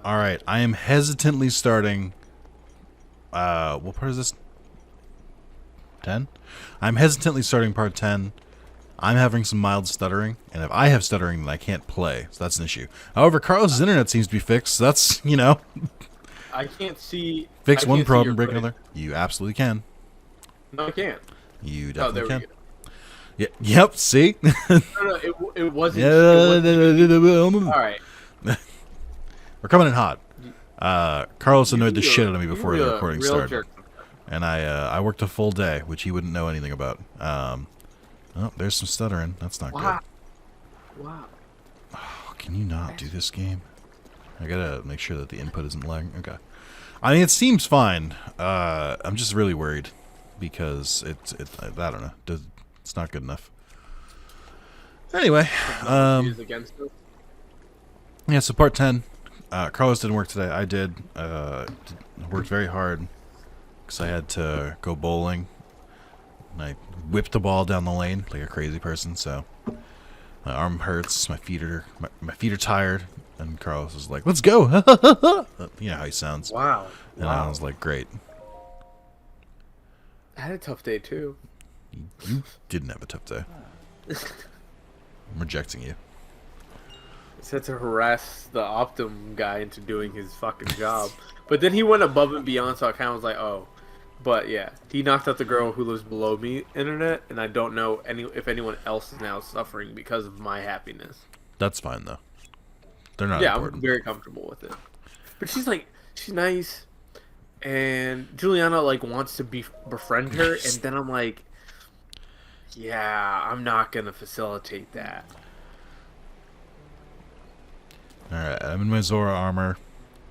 All right, I am hesitantly starting. What part is this? 10? I'm hesitantly starting part 10. I'm having some mild stuttering, and if I have stuttering, then I can't play, so that's an issue. However, Carlos's internet seems to be fixed, so that's, I can't see. fix I one can't see problem, your break footage. another. You absolutely can. No, I can't. You Oh, there definitely we can. go. Yeah, yep, see? No, it wasn't. Yeah. All right. We're coming in hot. Carlos annoyed the You shit a- out of me you before a the recording real started. jerk. And I worked a full day, which he wouldn't know anything about. Oh, there's some stuttering. That's not Wow. good. Wow. Oh, can you not do this game? I gotta make sure that the input isn't lagging. Okay. I mean, it seems fine. I'm just really worried because I don't know. It's not good enough. Anyway, Use against us. yeah, so part 10. Carlos didn't work today. I did. Worked very hard because I had to go bowling. And I whipped the ball down the lane like a crazy person, so my arm hurts, my feet are tired, and Carlos was like, "Let's go!" You know how he sounds. Wow. And I was like, "Great." I had a tough day too. You didn't have a tough day. I'm rejecting you. Said to harass the Optum guy into doing his fucking job, but then he went above and beyond. So I kind of was like, oh. But yeah, he knocked out the girl who lives below me internet, and I don't know if anyone else is now suffering because of my happiness. That's fine though. They're not Yeah, important. I'm very comfortable with it. But she's nice, and Juliana wants to befriend her, and then I'm like, yeah, I'm not gonna facilitate that. Alright, I'm in my Zora armor.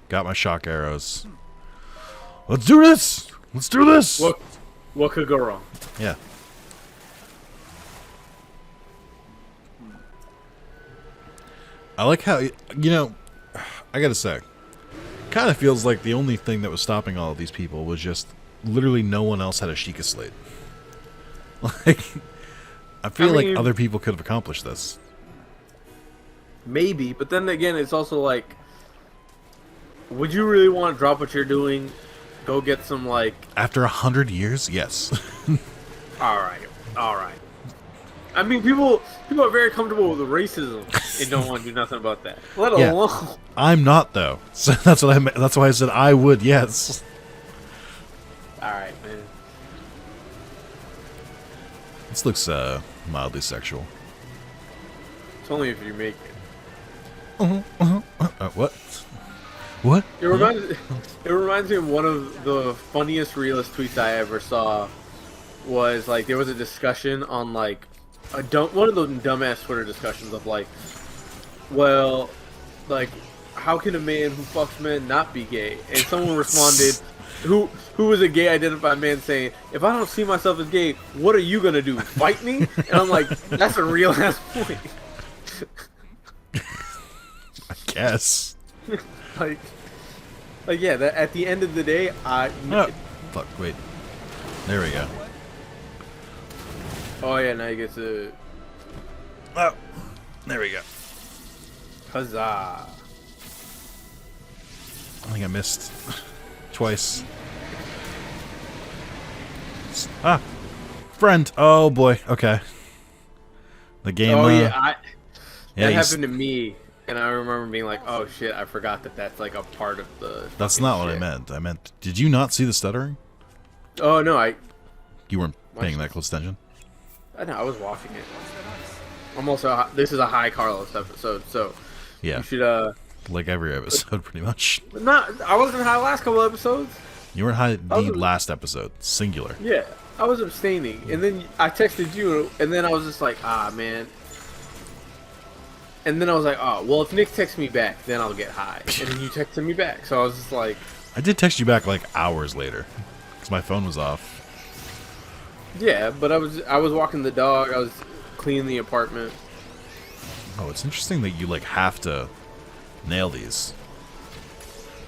Got my shock arrows. Let's do this! Let's do this! What could go wrong? Yeah. I like how, I gotta say, kind of feels like the only thing that was stopping all of these people was just literally no one else had a Sheikah slate. Like, I feel like mean, other people could have accomplished this. Maybe, but then again, it's also like, would you really want to drop what you're doing, go get some After 100 years, yes. all right. I mean, people are very comfortable with racism and don't want to do nothing about that. Let Yeah. alone. I'm not though, so that's why I said I would. Yes. All right, man. This looks mildly sexual. It's only if you make it. What? What? It reminds me of one of the funniest realist tweets I ever saw. Was there was a discussion on one of those dumbass Twitter discussions of well, how can a man who fucks men not be gay? And someone responded, who was a gay identified man, saying, if I don't see myself as gay, what are you gonna do? Fight me? And I'm like, that's a real ass point. I guess. Yeah, that at the end of the day, Fuck, wait. There we go. oh yeah, now you get to Oh, there we go. huzzah. I think I missed twice. Ah, friend. Oh boy. Okay. The game. Oh yeah, yeah, that he's- happened to me, and I remember being like, "Oh shit, I forgot that's a part of the." That's fucking not what I shit." meant. I meant, did you not see the stuttering? Oh no, You weren't paying that close attention. I was watching it. I'm also. This is a high Carlos episode, so Yeah, you should like every episode, pretty much. not. I wasn't high last couple episodes. You were high the was- last episode, singular. Yeah, I was abstaining, and then I texted you, and then I was just like, man. And then I was like, oh, well, if Nick texts me back, then I'll get high. And then you texted me back, so I was just like, I did text you back hours later, because my phone was off. yeah, but I was walking the dog, I was cleaning the apartment. Oh, it's interesting that you have to nail these,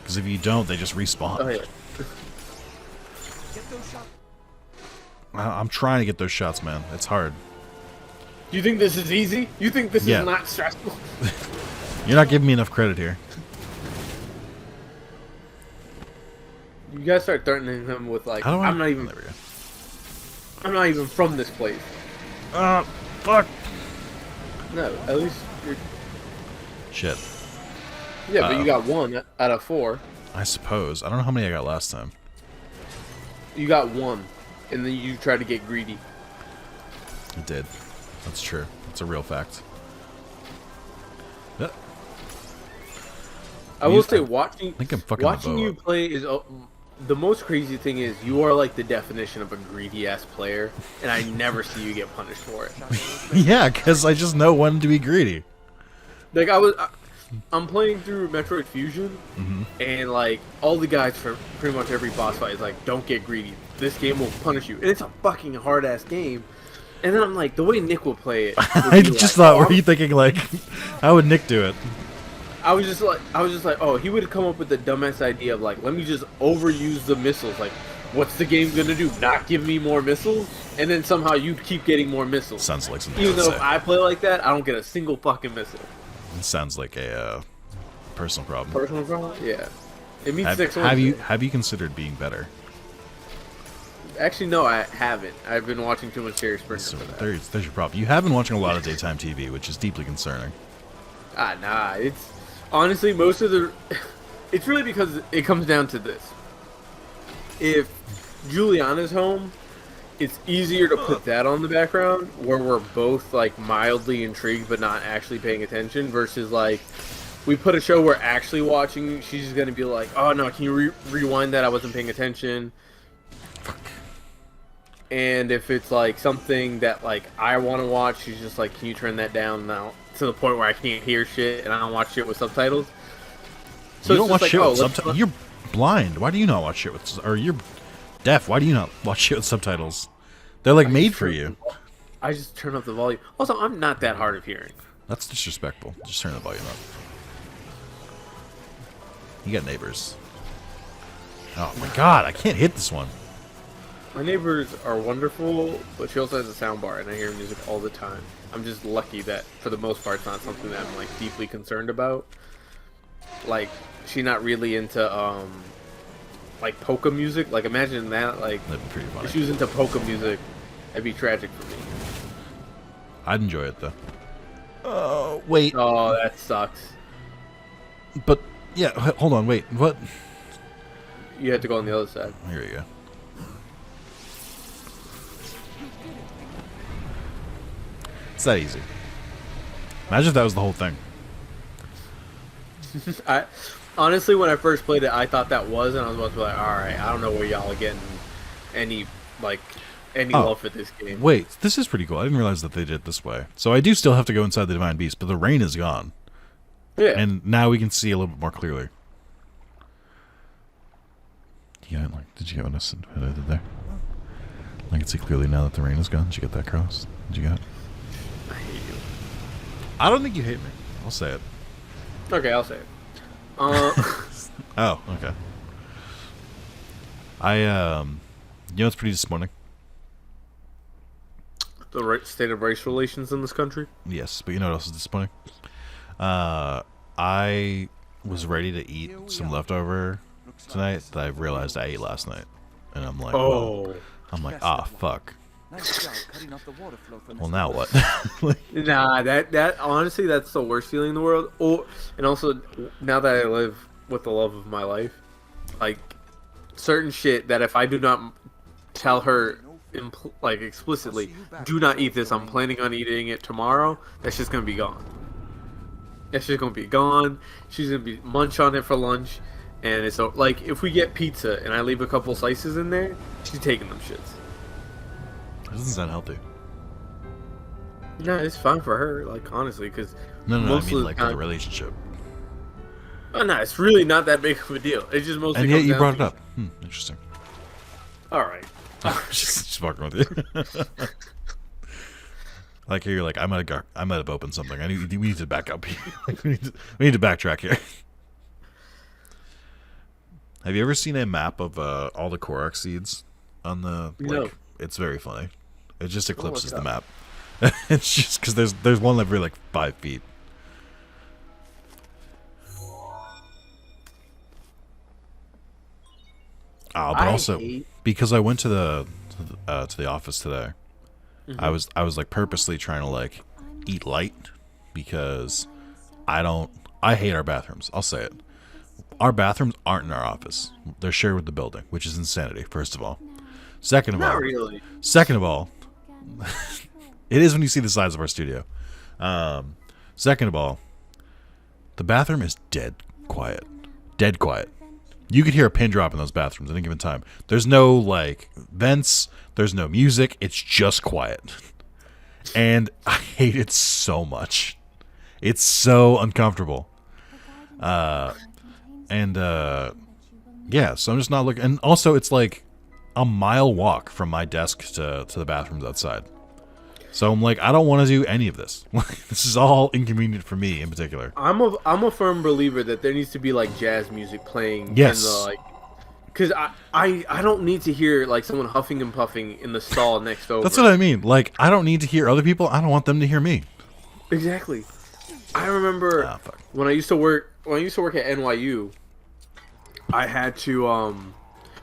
because if you don't, they just respawn. Oh yeah. I'm trying to get those shots, man. It's hard. You think this is easy? You think this Yeah. is not stressful? You're not giving me enough credit here. You guys start threatening him with like, How do I? I'm not even, There we go. I'm not even from this place. Fuck. No, at least you're. Shit. Yeah, but you got 1 out of 4. I suppose. I don't know how many I got last time. You got 1, and then you try to get greedy. I did. That's true. That's a real fact. Yeah. I will say, watching think I'm fucking watching the bow you up. play is the most crazy thing. Is you are like the definition of a greedy ass player, and I never see you get punished for it. Yeah, because I just know when to be greedy. Like I'm playing through Metroid Fusion, and like all the guys for pretty much every boss fight is like, don't get greedy. This game will punish you, and it's a fucking hard ass game. And then I'm like, the way Nick will play it. I just thought, were you thinking like, how would Nick do it? I was just like, oh, he would come up with the dumbass idea of like, let me just overuse the missiles. Like, what's the game gonna do? Not give me more missiles? And then somehow you keep getting more missiles. Sounds like something. Even I would though say. if I play like that, I don't get a single fucking missile. It sounds like a personal problem. Personal problem? Yeah. It means Have you considered being better? Actually, no, I haven't. I've been watching too much Jerry Springer So for that. there's your problem. You have been watching a lot of daytime TV, which is deeply concerning. Nah. It's honestly most of the. It's really because it comes down to this. If Juliana's home, it's easier to put that on the background where we're both like mildly intrigued but not actually paying attention versus like we put a show we're actually watching, she's gonna be like, oh no, can you rewind that? I wasn't paying attention. And if it's like something that like I want to watch, she's just like, can you turn that down now? To the point where I can't hear shit and I don't watch shit with subtitles. So You don't watch like, shit with let's- subtitles. You're blind. Why do you not watch shit with? Or you're deaf. Why do you not watch shit with subtitles? They're like made for you. I just turn up the volume. Also, I'm not that hard of hearing. That's disrespectful. Just turn the volume up. You got neighbors. Oh my god, I can't hit this one. My neighbors are wonderful, but she also has a sound bar, and I hear music all the time. I'm just lucky that, for the most part, it's not something that I'm like deeply concerned about. Like, she's not really into like polka music. Like, imagine that. Like, That'd be pretty funny. if she was into polka music, that'd be tragic for me. I'd enjoy it though. Oh wait, Oh, that sucks. but yeah, hold on, wait, what? You have to go on the other side. Here we go. It's that easy. Imagine if that was the whole thing. I honestly, when I first played it, I thought that was, and I was about to be like, all right, I don't know where y'all are getting any love for this game. Wait, this is pretty cool. I didn't realize that they did it this way. So I do still have to go inside the Divine Beast, but the rain is gone. Yeah. And now we can see a little bit more clearly. Yeah, like, did you get what I did there? I can see clearly now that the rain is gone. Did you get that cross? Did you get it? I hate you. I don't think you hate me. I'll say it. Okay, I'll say it. Oh, okay. You know what's pretty disappointing? The state of race relations in this country. Yes, but you know what else is disappointing? I was ready to eat some leftover tonight that I realized I ate last night, and I'm like, well, fuck. Well, now what? Nah, that honestly, that's the worst feeling in the world. Oh, and also, now that I live with the love of my life, like certain shit that if I do not tell her like explicitly, do not eat this, I'm planning on eating it tomorrow, that's just gonna be gone. That's just gonna be gone. She's gonna be munch on it for lunch, and it's like if we get pizza and I leave a couple slices in there, she's taking them shits. That doesn't sound healthy. No, it's fine for her, like honestly, because No, I most mean of the like time, the relationship. oh no, it's really not that big of a deal. It's just mostly. And yet comes you down brought it to- up. Interesting. All right. just fucking with you. Like you're like I might have opened something. We need to back up. Like, we need to backtrack here. Have you ever seen a map of all the Korok seeds on the? Like, No. It's very funny. It just eclipses look the it up. map. It's just because there's one every like 5 feet. But I also hate. because I went to the office today, Mhm. I was like purposely trying to like eat light because I hate our bathrooms. I'll say it. Our bathrooms aren't in our office. They're shared with the building, which is insanity. First of all, second of Not all, really. second of all, it is when you see the size of our studio. Um, Second of all, the bathroom is dead quiet. Dead quiet. You could hear a pin drop in those bathrooms at any given time. There's no like vents. There's no music. It's just quiet, and I hate it so much. It's so uncomfortable. And yeah, so I'm just not looking. And also, it's like a mile walk from my desk to the bathrooms outside. So I'm like, I don't want to do any of this. This is all inconvenient for me in particular. I'm a firm believer that there needs to be like jazz music playing Yes. in the like, because I don't need to hear like someone huffing and puffing in the stall next over. That's what I mean. Like, I don't need to hear other people. I don't want them to hear me. Exactly. I remember Fuck. when I used to work at NYU. I had to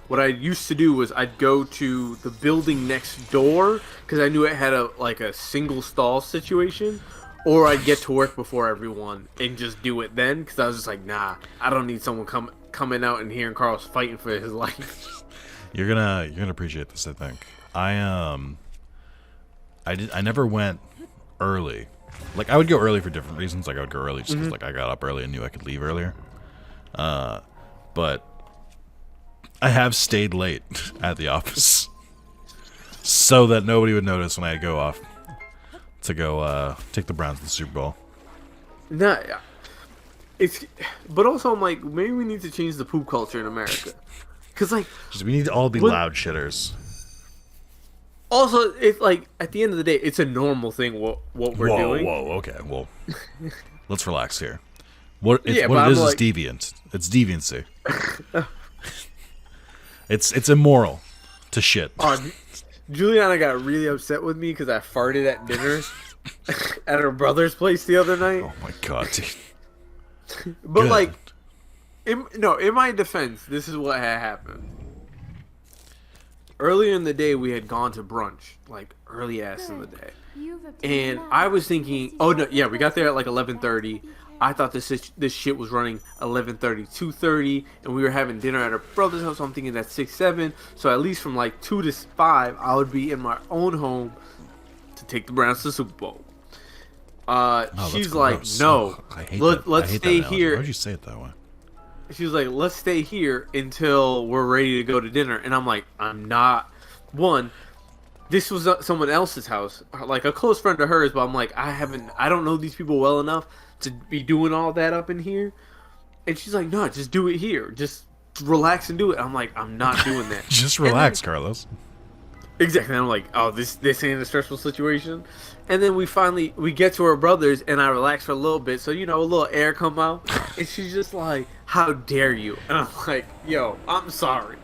what I used to do was I'd go to the building next door because I knew it had a single stall situation, or I'd get to work before everyone and just do it then because I was just like, nah, I don't need someone coming out and hearing Carlos fighting for his life. You're gonna appreciate this, I think. I never went early. Like, I would go early for different reasons. Like, I would go early just because like I got up early and knew I could leave earlier. But I have stayed late at the office so that nobody would notice when I go off to go take the Browns to the Super Bowl. Nah, it's but also I'm like, maybe we need to change the poop culture in America because like Just, we need to all be What- loud shitters. also it's like at the end of the day it's a normal thing what we're doing. Whoa, okay, well, let's relax here. What Yeah, what but it is I'm like- deviant. It's deviancy. It's immoral to shit. Juliana got really upset with me because I farted at dinner at her brother's place the other night. Oh my god, dude. But Good. like, in my defense, this is what had happened. Earlier in the day, we had gone to brunch, like early ass in the day, and I was thinking, oh no, yeah, we got there at like 11:30. I thought this shit was running 11:30, 2:30, and we were having dinner at her brother's house. So I'm thinking that's 6, 7. So at least from like 2 to 5, I would be in my own home to take the Browns to the Super Bowl. That's She's like, gross. no, Oh, I hate let's that. I hate that stay analogy. here. Why'd you say it that way? She was like, let's stay here until we're ready to go to dinner. And I'm like, I'm not. One, this was someone else's house, like a close friend of hers, but I'm like, I don't know these people well enough to be doing all that up in here. And she's like, no, just do it here. Just relax and do it. I'm like, I'm not doing that. Just relax, Carlos. Exactly. And I'm like, oh, this ain't a stressful situation. And then we get to her brother's, and I relax for a little bit, so a little air come out, and she's just like, how dare you? And I'm like, yo, I'm sorry.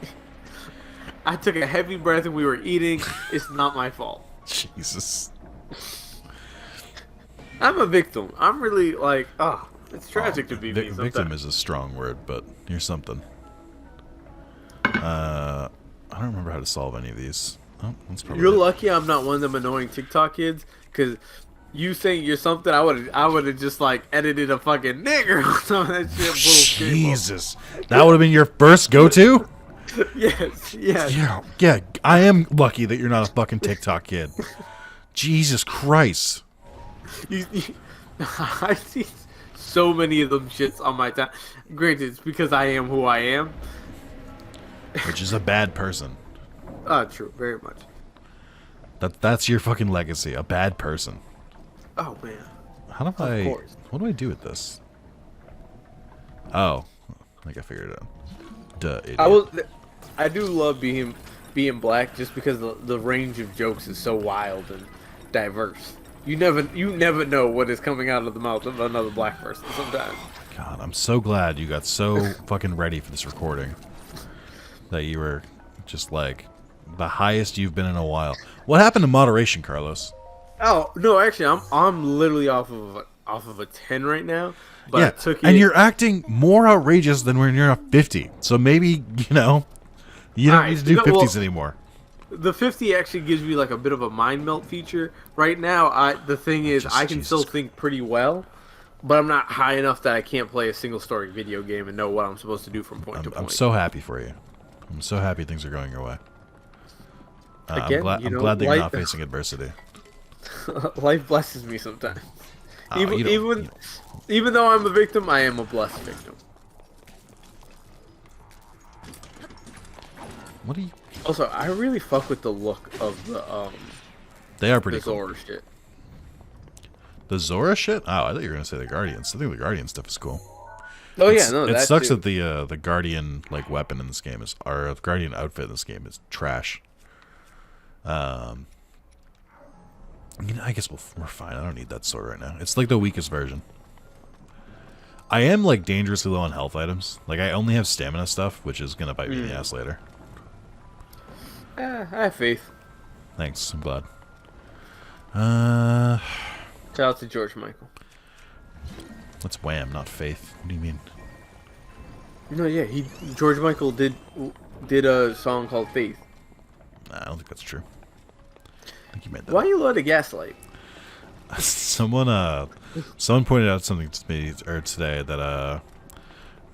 I took a heavy breath and we were eating. It's not my fault. Jesus. I'm a victim. I'm really like, it's tragic to be me sometimes. Victim is a strong word, but here's something. I don't remember how to solve any of these. Oh, that's probably You're it. lucky I'm not one of them annoying TikTok kids, because you saying you're something, I would have just like edited a fucking nigger or some of that shit. Bullshit. Jesus. That would have been your first go-to? Yes. Yeah, I am lucky that you're not a fucking TikTok kid. Jesus Christ. I see so many of them shits on my time. Granted, it's because I am who I am. Which is a bad person. True, very much. That's your fucking legacy, a bad person. Oh man. How do I... course. What do I do with this? Oh. I think I figured it out. Duh, idiot. I do love being black just because the range of jokes is so wild and diverse. You never know what is coming out of the mouth of another black person sometimes. God, I'm so glad you got so fucking ready for this recording. That you were just like the highest you've been in a while. What happened to moderation, Carlos? Oh no, actually, I'm literally off of a 10 right now. But Yeah, I took it. and you're acting more outrageous than when you're a 50. So maybe, You don't need Alright, to do 50s anymore. the 50 actually gives me like a bit of a mind melt feature. Right now, the thing is, I can still think pretty well, but I'm not high enough that I can't play a single story video game and know what I'm supposed to do from point to point. I'm so happy for you. I'm so happy things are going your way. Again, I'm glad that you're not facing adversity. Life blesses me sometimes. Oh, Even though I'm a victim, I am a blessed victim. What are you? Also, I really fuck with the look of the They are pretty the cool. Zora shit. The Zora shit? Oh, I thought you were gonna say the Guardians. I think the Guardian stuff is cool. Oh yeah, no, it sucks too. that the Guardian like weapon in this game is, or the Guardian outfit in this game is trash. You know, I guess we're fine. I don't need that sword right now. It's like the weakest version. I am like dangerously low on health items. Like I only have stamina stuff, which is gonna bite me in the ass later. I have faith. Thanks. I'm glad. Shout out to George Michael. That's Wham, not Faith. What do you mean? No, yeah, George Michael did a song called Faith. Nah, I don't think that's true. I think you made that. Why up. you let a gaslight? Someone pointed out something to me today that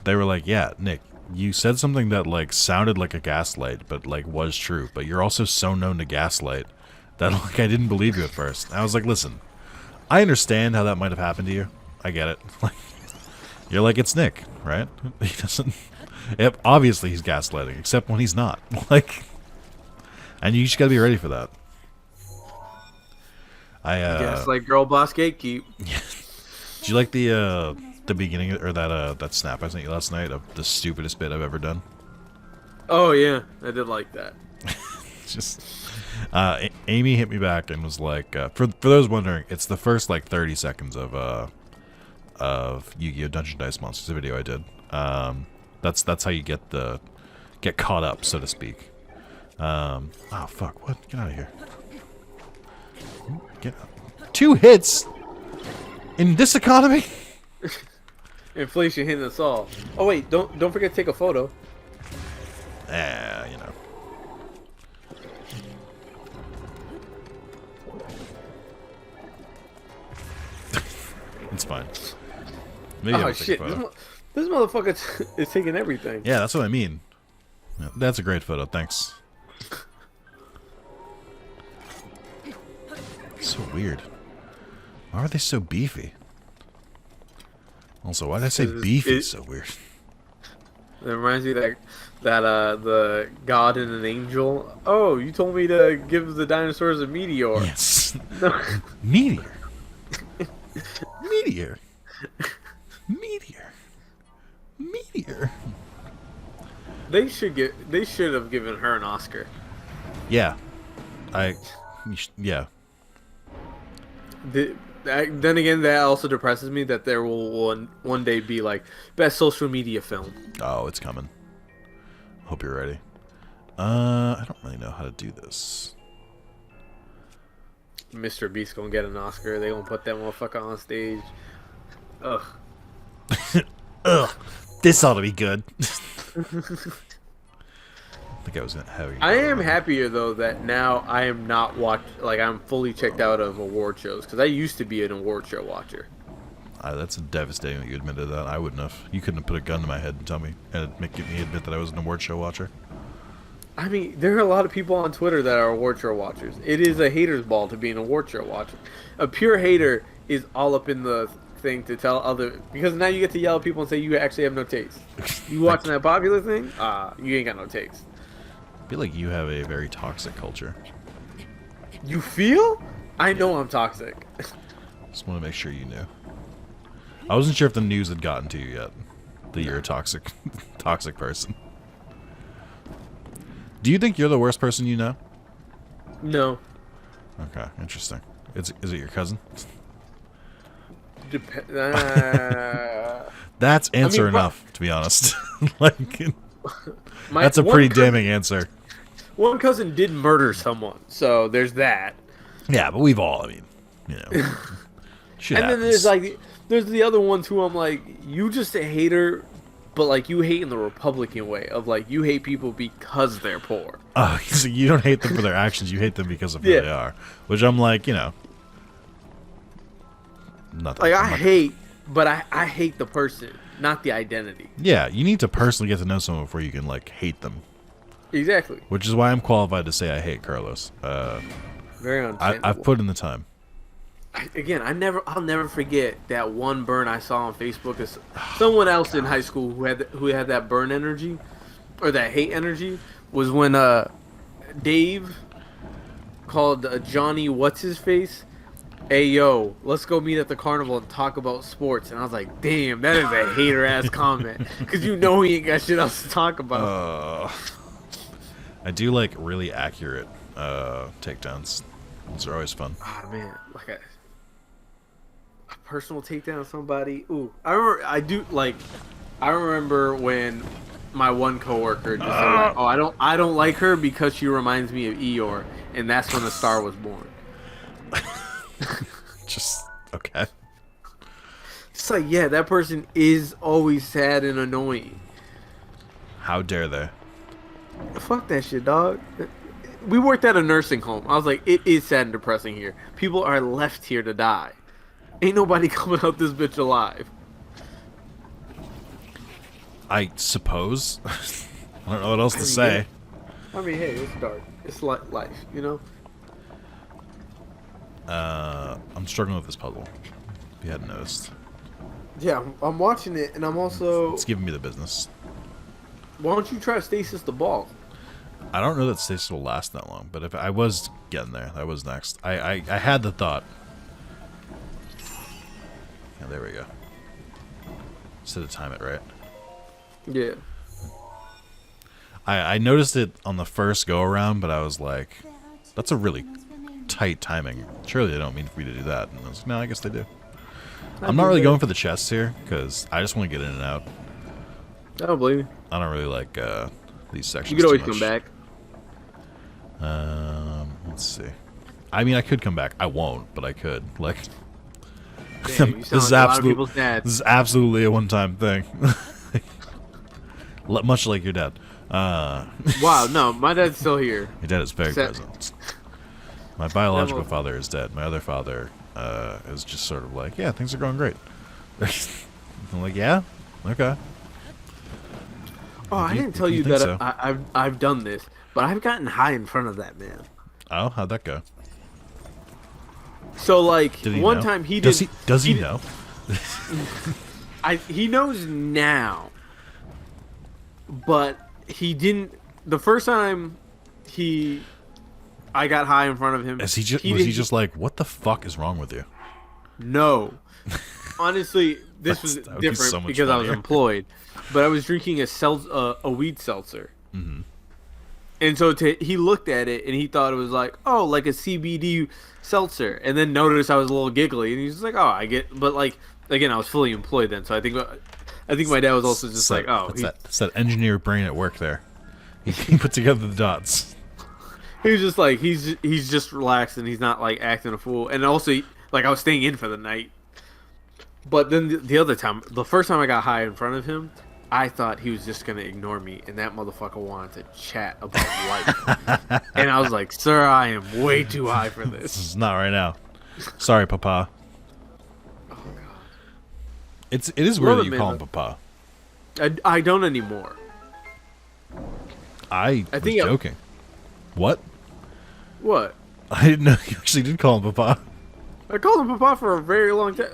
they were like, yeah, Nick, you said something that like sounded like a gaslight, but like was true. But you're also so known to gaslight that like I didn't believe you at first. And I was like, listen, I understand how that might have happened to you. I get it. Like, you're like, it's Nick, right? He doesn't. Yep, obviously he's gaslighting, except when he's not. Like, and you just gotta be ready for that. Gaslight girl boss gatekeep. Did you like the beginning or that snap I sent you last night of the stupidest bit I've ever done? Oh yeah, I did like that. Just Amy hit me back and was like, for those wondering, it's the first like 30 seconds of Yu-Gi-Oh! Dungeon Dice Monsters, the video I did. That's how you get caught up, so to speak. Oh fuck! What? Get out of here! Get out. 2 hits in this economy. Inflation hitting us all. Oh wait, don't forget to take a photo. You know. It's fine. Maybe I'll take shit! a photo. This motherfucker is taking everything. Yeah, that's what I mean. Yeah, that's a great photo. Thanks. So weird. Why are they so beefy? Also, why did I say beefy? So weird. It reminds me that the god and an angel. Oh, you told me to give the dinosaurs a meteor. Yes. No. Meteor. Meteor. Meteor. Meteor. They should have given her an Oscar. Yeah. Yeah. Then again, that also depresses me that there will one day be like best social media film. Oh, it's coming. Hope you're ready. I don't really know how to do this. Mr. Beast gonna get an Oscar. They gonna put that motherfucker on stage. Ugh. Ugh. This ought to be good. I think I was having. I am happier though that now I am not I'm fully checked out of award shows because I used to be an award show watcher. That's devastating that you admitted that. I wouldn't have. You couldn't have put a gun to my head and tell me and make me admit that I was an award show watcher. I mean, there are a lot of people on Twitter that are award show watchers. It is a hater's ball to be an award show watcher. A pure hater is all up in the thing to tell other, because now you get to yell at people and say you actually have no taste. You watching that popular thing? You ain't got no taste. I feel like you have a very toxic culture. You feel? I know I'm toxic. Just want to make sure you knew. I wasn't sure if the news had gotten to you yet. That you're a toxic person. Do you think you're the worst person you know? No. Okay, interesting. Is it your cousin? That's answer enough, to be honest. Like, that's a pretty damning answer. One cousin did murder someone, so there's that. Yeah, but we've all, shit and happens. then there's the other ones who I'm like, you just a hater but like you hate in the Republican way of like you hate people because they're poor. Oh, so you don't hate them for their actions. You hate them because of who Yeah. they are. Which I'm like, nothing. Like I'm I not- hate, but I hate the person, not the identity. Yeah, you need to personally get to know someone before you can like hate them. Exactly. Which is why I'm qualified to say I hate Carlos. Very understandable. I've put in the time. I'll never forget that one burn I saw on Facebook. Is someone else in high school who had that burn energy, or that hate energy, was when Dave called Johnny what's his face, "Hey yo, let's go meet at the carnival and talk about sports." And I was like, "Damn, that is a hater ass comment," because you know he ain't got shit else to talk about. I do like really accurate takedowns. Those are always fun. Ah man, like a personal takedown of somebody. Ooh, I remember when my one coworker just said, like, "Oh, I don't like her because she reminds me of Eeyore," and that's when the star was born. Just okay. It's like, yeah, that person is always sad and annoying. How dare they? Fuck that shit, dog. We worked at a nursing home. I was like, it is sad and depressing here. People are left here to die. Ain't nobody coming out this bitch alive. I suppose. I don't know what else to mean, say. I mean, hey, it's dark. It's like life, you know? I'm struggling with this puzzle. If you hadn't noticed. Yeah, I'm watching it, and I'm also... It's giving me the business. Why don't you try to stasis the ball? I don't know that stasis will last that long, but if I was getting there, that was next. I had the thought. Yeah, there we go. Just had to time it right. Yeah. I noticed it on the first go around, but I was like, that's a really tight timing. Surely they don't mean for me to do that. And I was like, no, I guess they do. I'm not really going for the chests here, because I just want to get in and out. I don't believe you. I don't really like these sections. You could always too much. come back. Let's see. I mean, I could come back. I won't, but I could. Like, Damn, you sound like a lot of people's dads. This is absolutely a one-time thing. Much like your dad. Wow, no, my dad's still here. Your dad is very Sad. present. My biological That father is dead. My other father is just sort of like, yeah, things are going great. I'm like, yeah, okay. Oh, I didn't tell you you think that so? I've done this, but I've gotten high in front of that man. Oh, how'd that go? So like Did he one know? time he does did. Does he did- know? He knows now, but he didn't. The first time I got high in front of him. Was he didn't- just like, what the fuck is wrong with you? No. Honestly, this was That would be different so much because I was funnier. employed, but I was drinking a weed seltzer. Mm-hmm. And so he looked at it and he thought it was like, oh, like a CBD seltzer, and then noticed I was a little giggly, and he's just like, oh, I get, but like again, I was fully employed then, so I think my dad was also just like, oh, That's that engineer brain at work there. He put together the dots. he was just like he's just relaxed and he's not like acting a fool, and also like I was staying in for the night. But then the other time, the first time I got high in front of him, I thought he was just gonna ignore me, and that motherfucker wanted to chat about life. And I was like, "Sir, I am way too high for This this." is not right now. Sorry, Papa. Oh god, It is weird Love that it, you call man. him Papa. I don't anymore. I I was think joking. What? What? I didn't know you actually did call him Papa. I called him Papa for a very long time.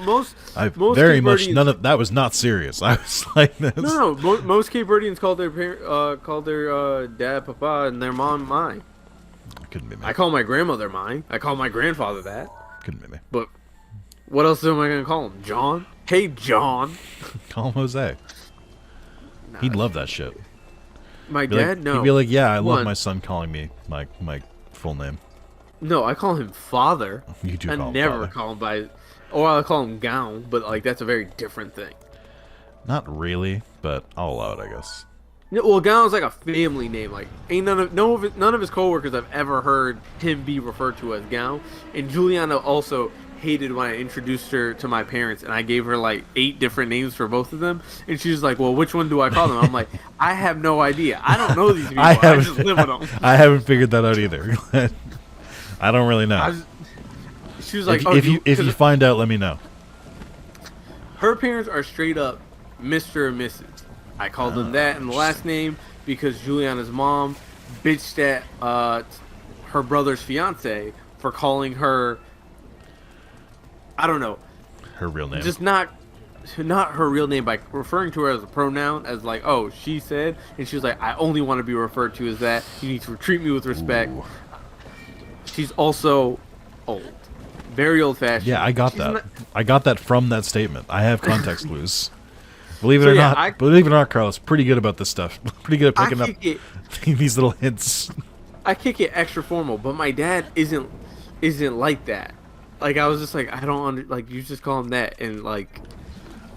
Most Very Cape much Verdeans- none of that was not serious. I was like this. No, most Cape Verdeans called their dad Papa and their mom mine. Couldn't be me. I call my grandmother mine. I call my grandfather that. Couldn't be me. But what else am I gonna call him? John? Hey, John. Call him Jose. Nah, He'd love that shit. my Be dad. like, No, He'd be like, yeah, I love One. my son calling me my full name. no. I call him father. You do I call him never father. call him by, or I call him gown. But like that's a very different thing. Not really, but I'll allow it, I guess. No, well, gown's like a family name. Like ain't none of his coworkers I've ever heard him be referred to as gown. And Juliana also hated when I introduced her to my parents and I gave her like 8 different names for both of them, and she was like, "Well, which one do I call them?" I'm like, "I have no idea. I don't know these people. I just live with them." I haven't figured that out either. I don't really know. She was like, if you find out, let me know. Her parents are straight up Mr. and Mrs. I called them that in the last name because Juliana's mom bitched at her brother's fiance for calling her, I don't know, her real name. Just not her real name, by referring to her as a pronoun, as like, oh, she said, and she was like, I only want to be referred to as that. You need to treat me with respect. Ooh. She's also old. Very old-fashioned. Yeah, I got that. I got that from that statement. I have context clues. Believe it or not, Carlos, pretty good about this stuff. Pretty good at picking up these little hints. I kick it extra formal, but my dad isn't like that. Like, I was just like, I don't like, you just call him that, and like,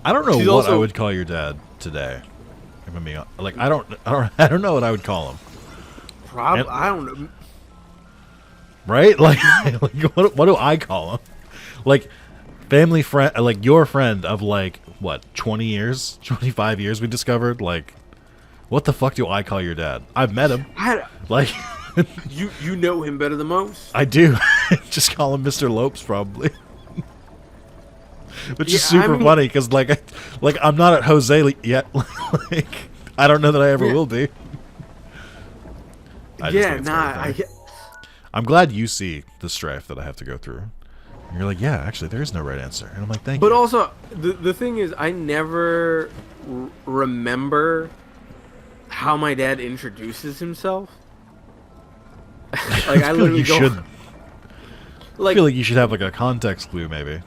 I don't know what I would call your dad today. If I'm being like, I don't know what I would call him. Probably, I don't know. Right? Like what do I call him? Like, family friend, like your friend of like what, 20 years, 25 years? We discovered, like, what the fuck do I call your dad? I've met him. Like, you know him better than most. I do. Just call him Mr. Lopes, probably. Which is super funny because like I'm not at Jose yet. Like, I don't know that I ever will be. I'm glad you see the strife that I have to go through. And you're like, yeah, actually, there is no right answer. And I'm like, thank you. But also, the thing is, I never remember how my dad introduces himself. Like, I literally go... I feel like you should have, like, a context clue, maybe.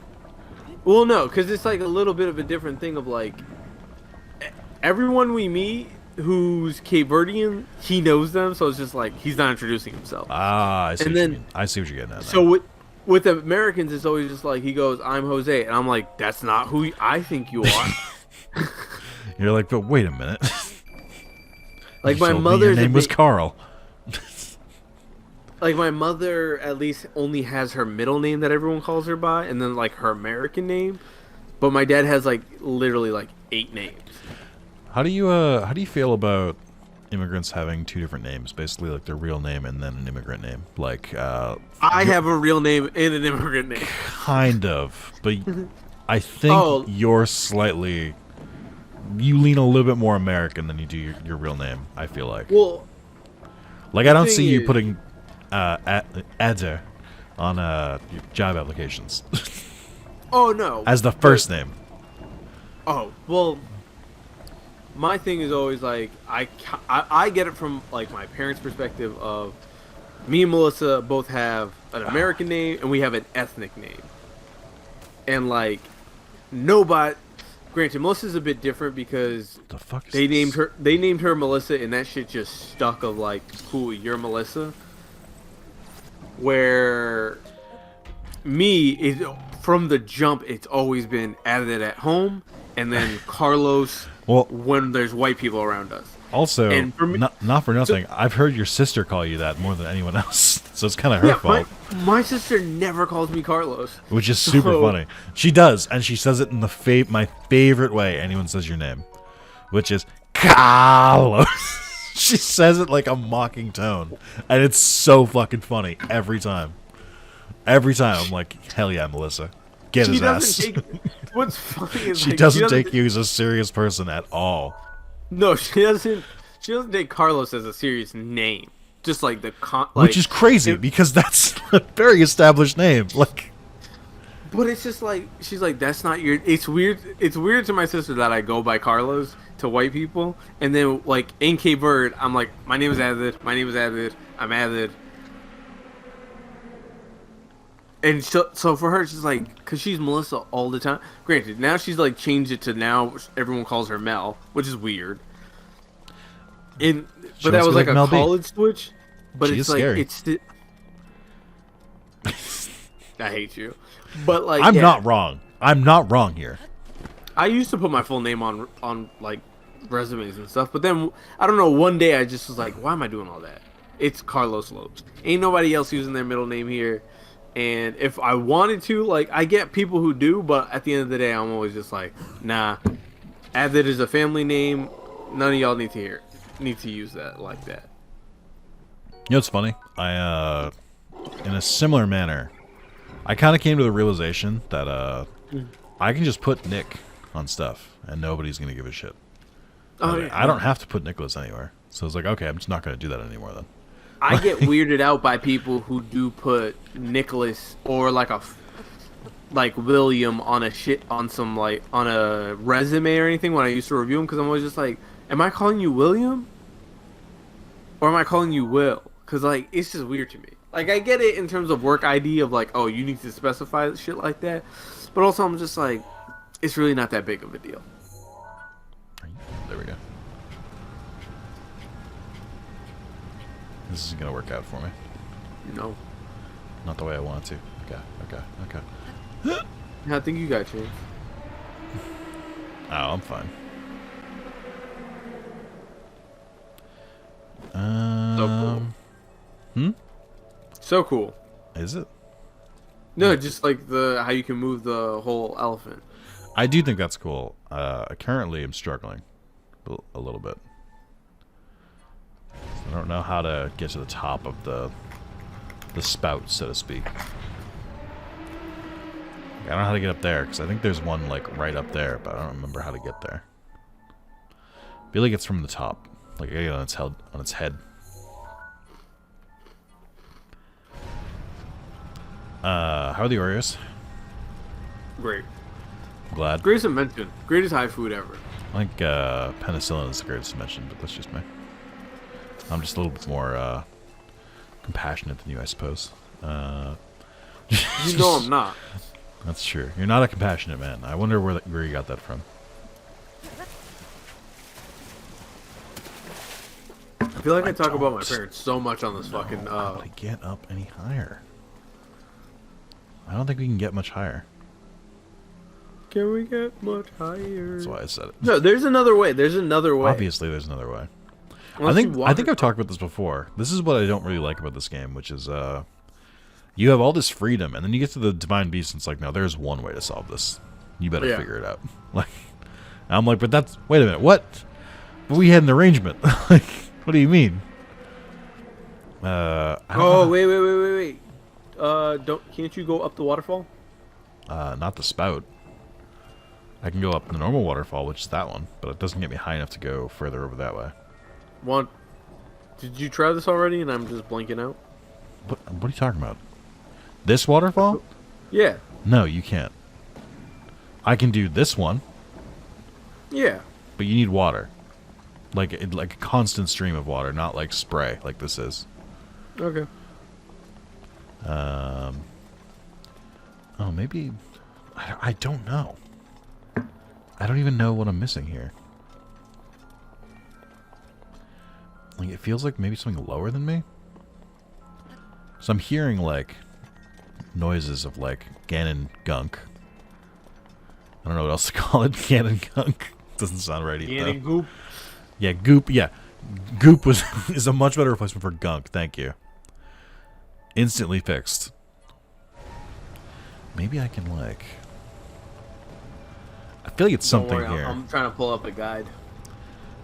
Well, no, because it's, like, a little bit of a different thing of, like, everyone we meet who's Cape Verdean, he knows them, so it's just like he's not introducing himself. Ah, I see. And then I see what you're getting at. So with Americans, it's always just like he goes, "I'm Jose," and I'm like, "That's not who I think you are." You're like, but wait a minute. Like, my mother's name was Carl. Like, my mother at least only has her middle name that everyone calls her by, and then like her American name. But my dad has like literally like 8 names. How do you feel about immigrants having 2 different names, basically like their real name and then an immigrant name? Like, I have a real name and an immigrant name. Kind of, but I think you're slightly, you lean a little bit more American than you do your real name. I feel like. Well, like, I don't see you putting Adzer on your job applications. Oh no! As the first name. Oh well. My thing is always like I get it from like my parents' perspective of me and Melissa both have an American name and we have an ethnic name, and like nobody. Granted, Melissa's a bit different because they named her Melissa, and that shit just stuck of like, cool, you're Melissa. Where me is from the jump, it's always been added at home, and then Carlos. Well, when there's white people around us. Also, and for me, not for nothing, I've heard your sister call you that more than anyone else, so it's kind of her fault. My sister never calls me Carlos, which is super funny. She does, and she says it in my favorite way anyone says your name, which is Carlos. She says it like a mocking tone, and it's so fucking funny every time. Every time, I'm like, hell yeah, Melissa. Get his ass. What's funny is she doesn't take you as a serious person at all. No, she doesn't. She doesn't take Carlos as a serious name. Just like which is crazy because that's a very established name. Like, but it's just like she's like, that's not your. It's weird. It's weird to my sister that I go by Carlos to white people, and then like in Cape Verde, I'm like, my name is Avid. My name is Avid. I'm Avid. And so for her, she's like, because she's Melissa all the time. Granted, now she's like changed it to now everyone calls her Mel, which is weird. But that was like a Mel college switch. But it's like scary. I hate you. But like, I'm not wrong. I'm not wrong here. I used to put my full name on like resumes and stuff, but then I don't know. One day I just was like, why am I doing all that? It's Carlos Lopes. Ain't nobody else using their middle name here. And if I wanted to, like, I get people who do, but at the end of the day, I'm always just like, nah. Add that as a family name. None of y'all need to use that like that. You know what's funny? In a similar manner, I kind of came to the realization that I can just put Nick on stuff and nobody's gonna give a shit. Oh, yeah. I don't have to put Nicholas anywhere, so it's like, okay, I'm just not gonna do that anymore then. I get weirded out by people who do put Nicholas or like William on on a resume or anything when I used to review them, because I'm always just like, am I calling you William or am I calling you Will? Because like it's just weird to me. Like I get it in terms of work ID of like, oh, you need to specify shit like that, but also I'm just like, it's really not that big of a deal. There we go. This isn't gonna work out for me. No. Not the way I want it to. Okay. I think you got a chance. Oh, I'm fine. So cool. Hmm? So cool. Is it? No, just like how you can move the whole elephant. I do think that's cool. I currently am struggling a little bit. I don't know how to get to the top of the spout, so to speak. I don't know how to get up there, because I think there's one, like, right up there, but I don't remember how to get there. I feel like it's from the top. Like, on its head. How are the Oreos? Great. I'm glad. Greatest invention. Greatest high food ever. I think penicillin is the greatest invention, but that's just me. I'm just a little bit more compassionate than you, I suppose. You know I'm not. That's true. You're not a compassionate man. I wonder where you got that from. I feel like I talk about my parents so much on this fucking. How to get up any higher? I don't think we can get much higher. Can we get much higher? That's why I said it. No, there's another way. There's another way. Obviously, there's another way. I think I've talked about this before. This is what I don't really like about this game, which is you have all this freedom, and then you get to the Divine Beast, and it's like, no, there's one way to solve this. You better figure it out. Like, I'm like, but that's wait a minute, what? But we had an arrangement. Like, what do you mean? Wait. Can't you go up the waterfall? Not the spout. I can go up the normal waterfall, which is that one, but it doesn't get me high enough to go further over that way. Did you try this already and I'm just blanking out? What are you talking about? This waterfall? Yeah. No, you can't. I can do this one. Yeah. But you need water. Like a constant stream of water, not like spray like this is. Okay. Oh, maybe... I don't know. I don't even know what I'm missing here. Like, it feels like maybe something lower than me. So I'm hearing, like, noises of, like, Ganon gunk. I don't know what else to call it. Ganon gunk. Doesn't sound right either. Ganon goop? Yeah, goop. Yeah. Goop is a much better replacement for gunk. Thank you. Instantly fixed. Maybe I can, like... I feel like it's something here. I'm trying to pull up a guide.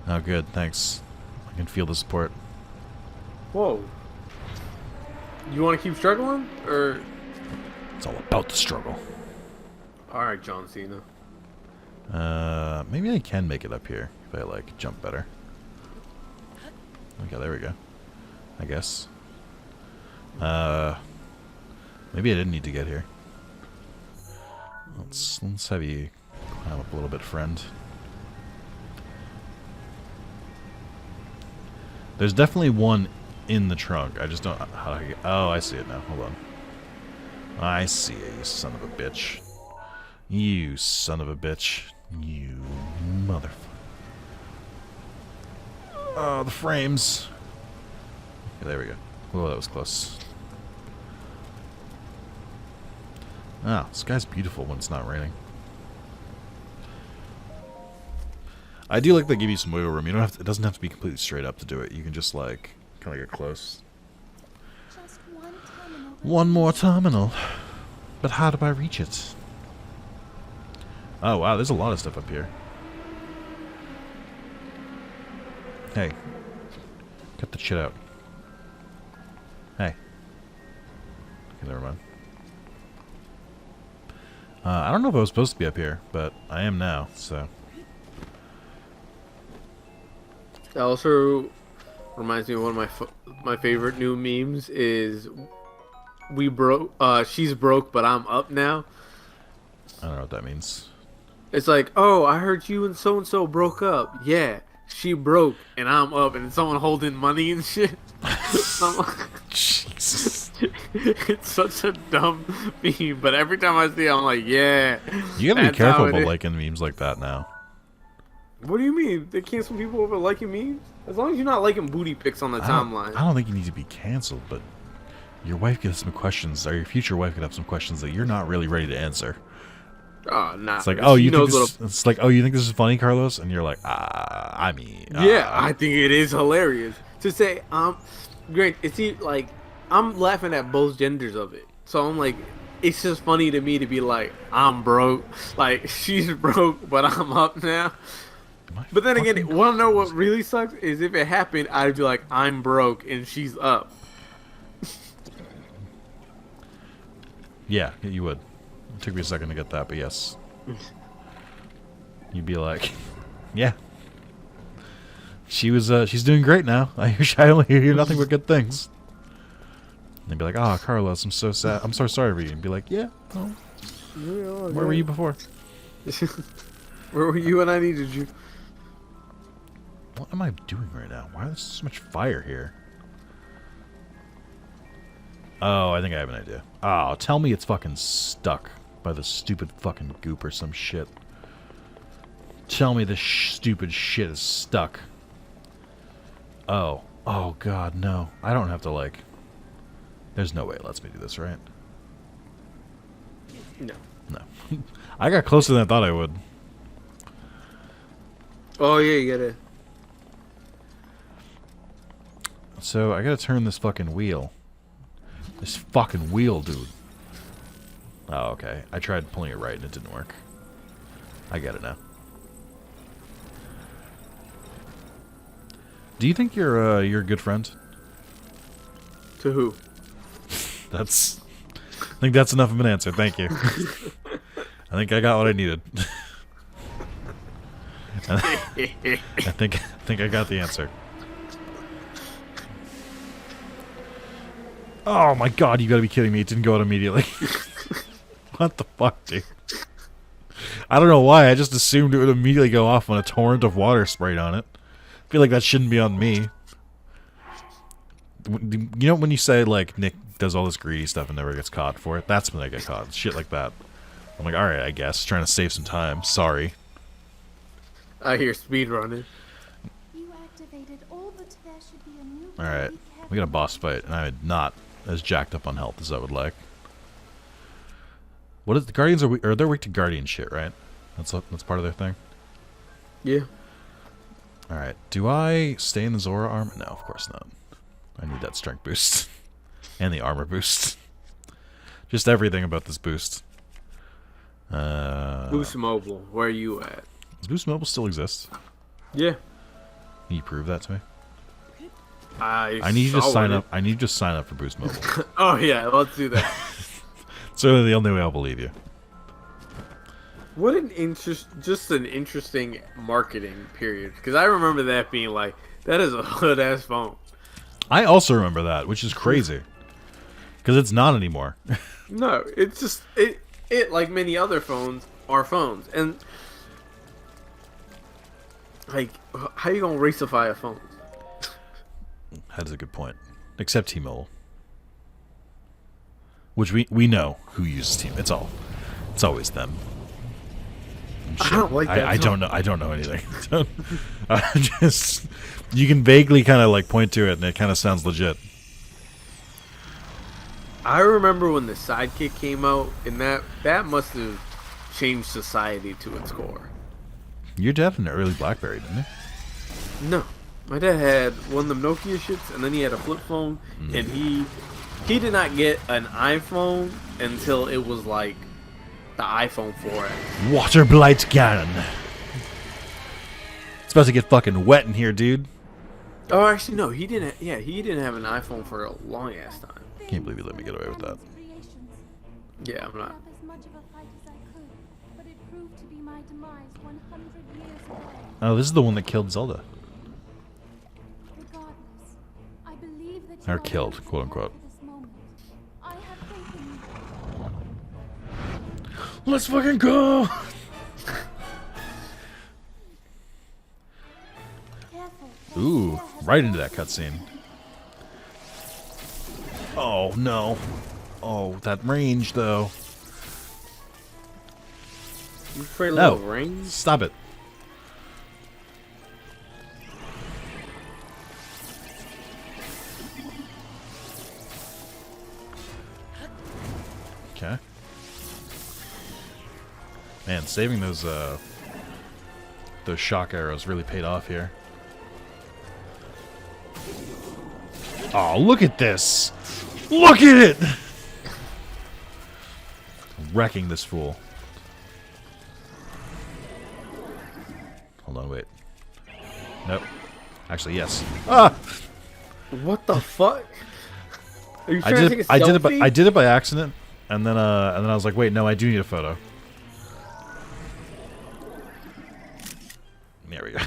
Oh, good. Thanks. I can feel the support. Whoa. You want to keep struggling? Or... It's all about the struggle. Alright, John Cena. Maybe I can make it up here if I, like, jump better. Okay, there we go. I guess. Maybe I didn't need to get here. Let's have you climb up a little bit, friend. There's definitely one in the trunk. I just don't how to get. Oh, I see it now. Hold on. I see it, you son of a bitch. You son of a bitch. You motherfucker. Oh, the frames. Okay, there we go. Whoa, that was close. Ah, this guy's beautiful when it's not raining. I do like they give you some wiggle room. You don't have to, it doesn't have to be completely straight up to do it. You can just like kind of get close. Just one terminal One more terminal. But how do I reach it? Oh, wow, there's a lot of stuff up here. Hey. Cut the shit out. Hey. Okay, never mind. I don't know if I was supposed to be up here, but I am now, so. That also reminds me of one of my favorite new memes is we broke. She's broke, but I'm up now. I don't know what that means. It's like, oh, I heard you and so broke up. Yeah, she broke and I'm up, and someone holding money and shit. Jesus. It's such a dumb meme, but every time I see it, I'm like, yeah. You gotta be that's careful how it about is. liking memes like that now. What do you mean? They cancel people over liking memes? As long as you're not liking booty pics on the timeline. I don't think you need to be canceled, but your wife could have some questions, or your future wife could have some questions that you're not really ready to answer. Oh, nah. It's like, oh, She you think knows this? It's like, oh, you think this is funny, Carlos? And you're like, I mean, Yeah, I think it is hilarious to say. Great. It's like I'm laughing at both genders of it. So I'm like, it's just funny to me to be like, I'm broke. Like she's broke, but I'm up now. But then again, wanna know what really sucks is if it happened, I'd be like, I'm broke and she's up. Yeah, you would. It took me a second to get that, but yes. You'd be like, yeah. She's doing great now. I only hear nothing but good things. And they'd be like, oh, Carlos, I'm so sad. I'm so sorry for you. And be like, yeah, oh, where were you before? Where were you when I needed you? What am I doing right now? Why is there so much fire here? Oh, I think I have an idea. Oh, tell me it's fucking stuck by the stupid fucking goop or some shit. Tell me this stupid shit is stuck. Oh. Oh, God, no. I don't have to, like... There's no way it lets me do this, right? No. No. I got closer than I thought I would. Oh yeah, you gotta. So, I gotta turn this fucking wheel. This fucking wheel, dude. Oh, okay. I tried pulling it right and it didn't work. I get it now. Do you think you're a good friend? To who? I think that's enough of an answer. Thank you. I think I got what I needed. I think I got the answer. Oh my god, you gotta be kidding me. It didn't go out immediately. What the fuck, dude? I don't know why, I just assumed it would immediately go off when a torrent of water sprayed on it. I feel like that shouldn't be on me. You know when you say, like, Nick does all this greedy stuff and never gets caught for it? That's when I get caught. Shit like that. I'm like, alright, I guess. Trying to save some time. Sorry. I hear speedrunning. Alright. We got a boss fight, and I'm not as jacked up on health as I would like. What is the Guardians are they're weak to Guardian shit, right? That's part of their thing? Yeah. Alright. Do I stay in the Zora armor? No, of course not. I need that strength boost. And the armor boost. Just everything about this boost. Boost Mobile, where are you at? Does Boost Mobile still exist? Yeah. Can you prove that to me? I need you to sign it. up. I need you to sign up for Boost Mobile. Oh yeah, let's do that. It's really the only way I'll believe you. What an just an interesting marketing period. Because I remember that being like, that is a hood ass phone. I also remember that, which is crazy. Because it's not anymore. No, it's just it like many other phones are phones, and like, how you gonna racify a phone? That is a good point. Except T-Mobile. Which we know who uses T-Mobile. It's always them. I don't like that. I don't know anything. Just you can vaguely kind of like point to it, and it kind of sounds legit. I remember when the Sidekick came out, and that must have changed society to its core. Your dad had an early BlackBerry, didn't he? No, my dad had one of them Nokia shits, and then he had a flip phone, and he he did not get an iPhone until it was like the iPhone 4S. Water blight gun. It's about to get fucking wet in here, dude. Oh, actually, no, he didn't. Yeah, he didn't have an iPhone for a long ass time. Can't believe you let me get away with that. Yeah, I'm not. Oh, this is the one that killed Zelda. Or killed, quote unquote. Let's fucking go! Ooh, right into that cutscene. Oh no. Oh, that range though. You afraid No, of rings? stop it. Okay. Man, saving those shock arrows really paid off here. Oh, look at this! Look at it! Wrecking this fool. Hold on, wait. Nope. Actually, yes. Ah! What the fuck? Are you I trying to did. take a I did it. selfie? I did it by accident, and then I was like, wait, no, I do need a photo. There we go.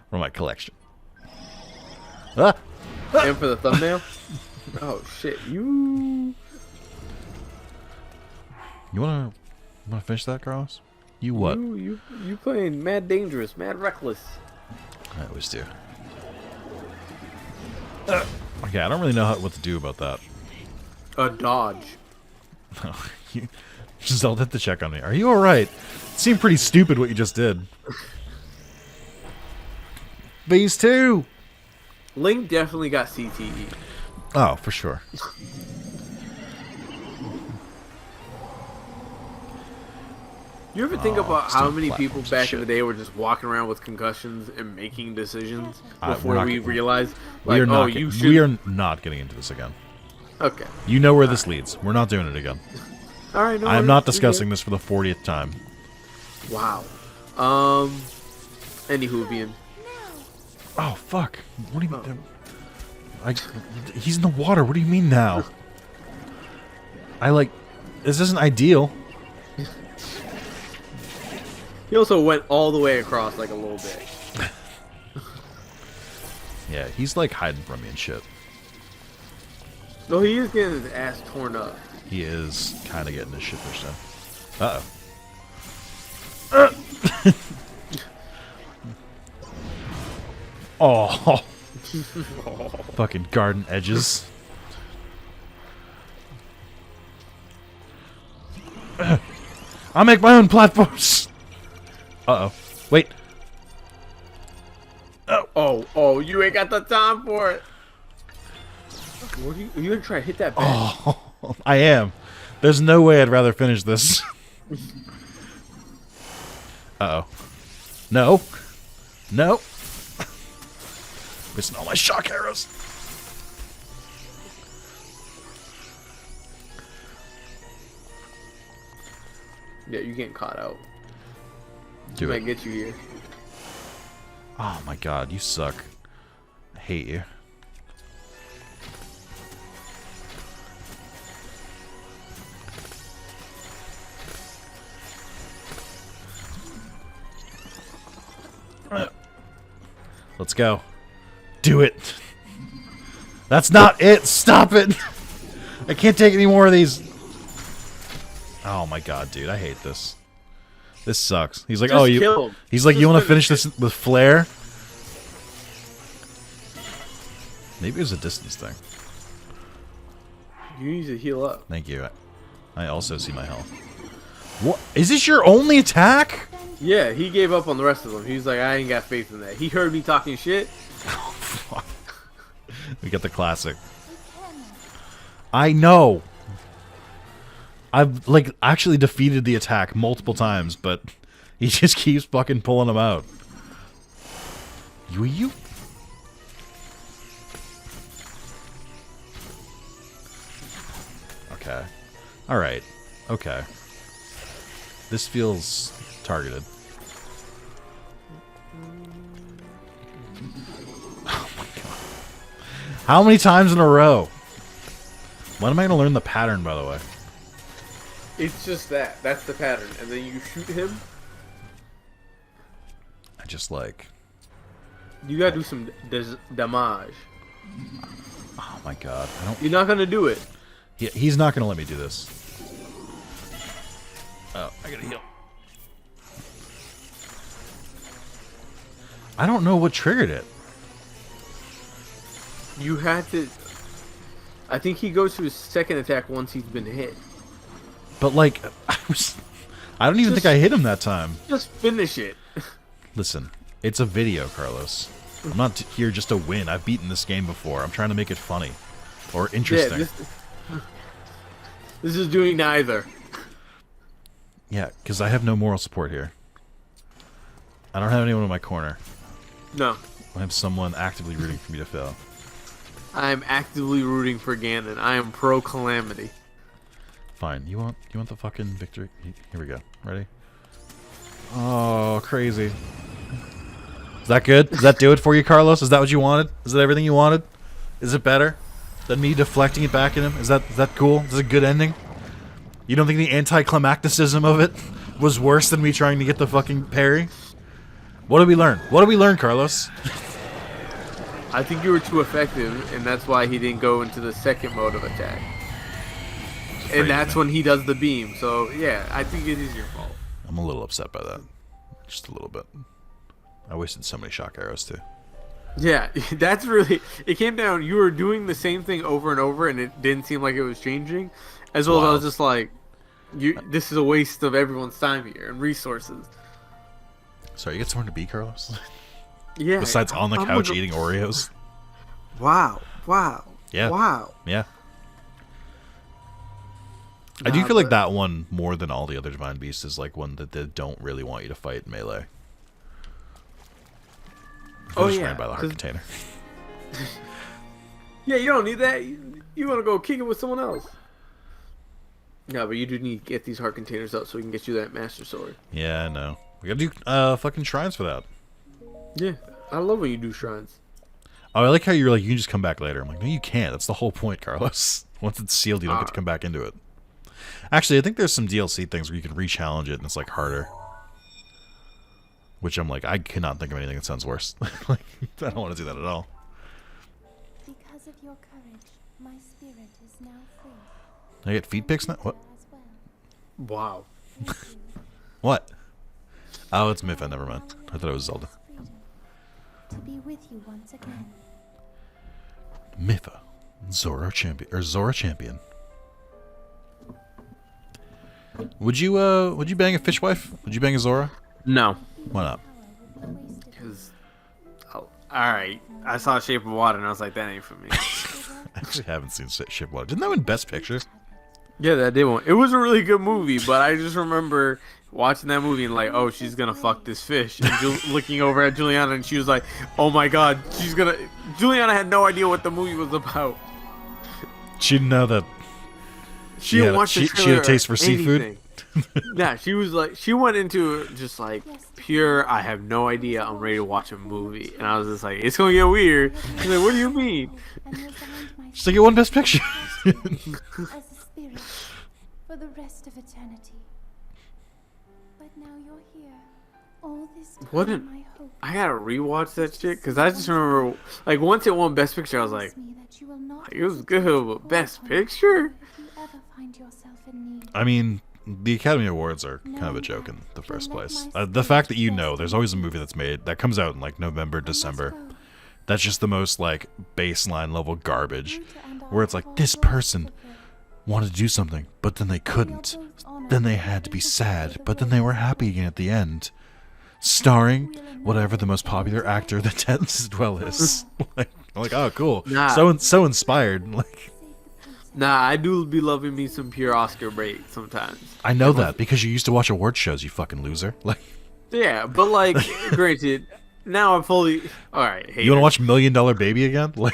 For my collection. Ah! And for the thumbnail? Oh shit! You wanna finish that, Carlos? You what? You playing mad dangerous, mad reckless. I always do. Okay, I don't really know what to do about that. A dodge. Zelda hit the check on me. Are you alright? It seemed pretty stupid what you just did. Phase 2! Link definitely got CTE. Oh, for sure. You ever think about how many still people platforms and back in shit. the day were just walking around with concussions and making decisions We're before not we getting- realized, We like, are not. oh, you should. We are not getting into this again. Okay. You know where this leads. We're not doing it again. All right. No I am worries, not you're discussing this for the 40th time. good. Wow. Anywho, being. Oh fuck! What do you mean? He's in the water. What do you mean now? This isn't ideal. He also went all the way across like a little bit. Yeah, he's like hiding from me and shit. No, he is getting his ass torn up. He is kind of getting his shit pushed down. Uh-oh. Oh. Fucking garden edges. I'll make my own platforms. Uh-oh. Wait. Oh, you ain't got the time for it. What are you gonna try to hit that back? Oh, I am. There's no way I'd rather finish this. Uh-oh. No. No. Missing all my shock arrows. Yeah, you getting caught out. Do Might it. get you here. Oh my god, you suck. I hate you. Let's go. Do it. That's not it. Stop it. I can't take any more of these. Oh my god, dude. I hate this. This sucks. He's like, Just oh, you. kill him. He's like, Just you want to finish finish this with flair? Maybe it was a distance thing. You need to heal up. Thank you. I also see my health. What? Is this your only attack? Yeah, he gave up on the rest of them. He's like, I ain't got faith in that. He heard me talking shit. Oh, fuck. We got the classic. I know. I've, like, actually defeated the attack multiple times, but he just keeps fucking pulling them out. You? All right. Okay. This feels targeted. Oh my god. How many times in a row? When am I going to learn the pattern, by the way? It's just that. That's the pattern. And then you shoot him. I just like... You gotta do some damage. Oh my god. I don't... You're not gonna do it. He's not going to let me do this. Oh, I gotta heal. I don't know what triggered it. You had to... I think he goes to his second attack once he's been hit. But like, I don't even think I hit him that time. Just finish it. Listen, it's a video, Carlos. I'm not here just to win. I've beaten this game before. I'm trying to make it funny. Or interesting. Yeah, this is doing neither. Yeah, because I have no moral support here. I don't have anyone in my corner. No. I have someone actively rooting for me to fail. I am actively rooting for Ganon. I am pro Calamity. Fine. You want the fucking victory? Here we go. Ready? Oh, crazy. Is that good? Does that do it for you, Carlos? Is that what you wanted? Is that everything you wanted? Is it better than me deflecting it back at him? Is that cool? Is it a good ending? You don't think the anticlimacticism of it was worse than me trying to get the fucking parry? What did we learn? What did we learn, Carlos? I think you were too effective, and that's why he didn't go into the second mode of attack. And that's when he does the beam. So, yeah, I think it is your fault. I'm a little upset by that. Just a little bit. I wasted so many shock arrows, too. Yeah, that's really... It came down, you were doing the same thing over and over, and it didn't seem like it was changing. As well as I was just like, this is a waste of everyone's time here and resources. Sorry, you get somewhere to be, Carlos? Yeah. Besides on the couch eating Oreos? Wow. Wow. Yeah. Wow. Yeah. I do feel like that one, more than all the other Divine Beasts, is like one that they don't really want you to fight in melee. Oh, just yeah. ran by the heart container. Yeah, you don't need that. You want to go kick it with someone else. No, but you do need to get these heart containers up so we can get you that Master Sword. Yeah, I know. We gotta do fucking shrines for that. Yeah, I love when you do shrines. Oh, I like how you're like, you can just come back later. I'm like, no, you can't. That's the whole point, Carlos. Once it's sealed, you don't get to come back into it. Actually, I think there's some DLC things where you can re-challenge it and it's like harder. Which I'm like, I cannot think of anything that sounds worse. Like, I don't want to do that at all. Because of your courage, my spirit is now free. I get feet pics now? What? Wow. What? Oh, it's Mifa. Never mind. I thought it was Zelda. To be with you once again. Mifa, Zora champion. Would you bang a fishwife? Would you bang a Zora? No. Why not? Because, alright, I saw Shape of Water and I was like, that ain't for me. I actually haven't seen Ship Water. Didn't that win Best Picture? Yeah, that did one. It was a really good movie, but I just remember watching that movie and like, oh, she's gonna fuck this fish. And looking over at Juliana and she was like, oh my god, she's gonna... Juliana had no idea what the movie was about. She didn't know that She didn't watch the she had a taste for seafood. Yeah, she was like, she went into it just like pure, I have no idea, I'm ready to watch a movie. And I was just like, it's gonna get weird. She's like, what do you mean? She's like, it won Best Picture. As a spirit for the rest of eternity. But now you're here. All this time What an... I hope I gotta rewatch that shit because I just remember, like, once it won Best Picture, I was like, it was good, but Best Picture? if you ever find yourself in need. I mean, the Academy Awards are kind of a joke in the first place. The fact that there's always a movie that's made that comes out in like November, December. That's just the most like baseline level garbage, where it's like, this person wanted to do something, but then they couldn't. Then they had to be sad, but then they were happy again at the end. Starring whatever the most popular actor that Dennis Dwell is. like, oh, cool. Nah. So inspired. Like, Nah, I do be loving me some pure Oscar bait sometimes. I know that because you used to watch award shows, you fucking loser. Like, Yeah, but like, granted, now I'm fully all right. You want to watch $1 Million Baby again? Like,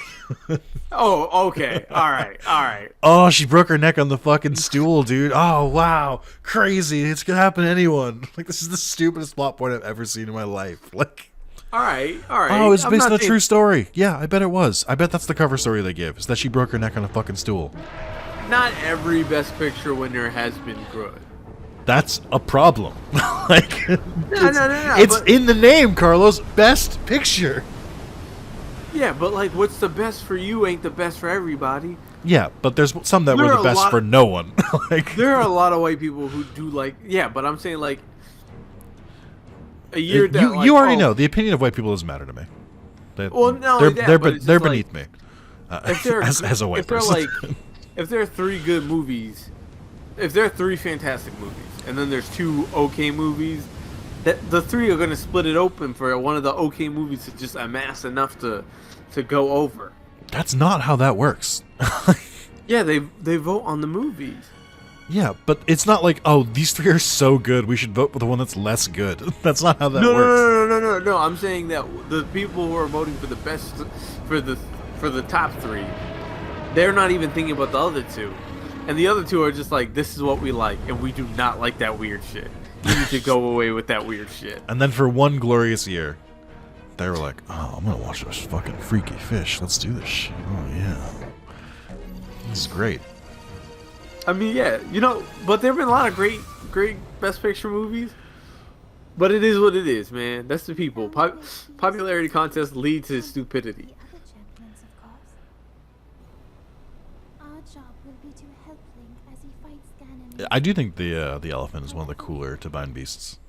Oh, okay. All right. All right. oh, she broke her neck on the fucking stool, dude. Oh, wow, crazy. It's gonna happen to anyone. Like, this is the stupidest plot point I've ever seen in my life. Like, All right. All right. oh, it's I'm based not on a saying- true story. Yeah, I bet it was. I bet that's the cover story they give. Is that she broke her neck on a fucking stool. Not every Best Picture winner has been good. That's a problem. Like, No. it's but, in the name, Carlos. Best Picture. yeah, but like, what's the best for you ain't the best for everybody. Yeah, but there's some that There were are the a best lot- for no one. Like, There are a lot of white people who do like, yeah, but I'm saying like, a year that like, you already oh, know the opinion of white people doesn't matter to me. Well, not only that, but it's they're just like- beneath me. If there are, as a white if there are person. like, if there are 3 good movies, if there are 3 fantastic movies, and then there's 2 okay movies, that the 3 are going to split it open for one of the okay movies to just amass enough to go over. That's not how that works. Yeah, they vote on the movies. Yeah, but it's not like, oh, these 3 are so good, we should vote for the one that's less good. That's not how that No, works. no. I'm saying that the people who are voting for the best, for the top 3, they're not even thinking about the other 2, and the other 2 are just like, this is what we like, and we do not like that weird shit. You need to go away with that weird shit. And then for one glorious year, they were like, oh, I'm gonna watch this fucking freaky fish. Let's do this shit. Oh yeah, this is great. I mean, yeah, but there have been a lot of great Best Picture movies. But it is what it is, man. That's the people. Popularity contests lead to stupidity. The other champions, of course. Our job will be to help Link as he fights Ganon. I do think the elephant is one of the cooler divine beasts.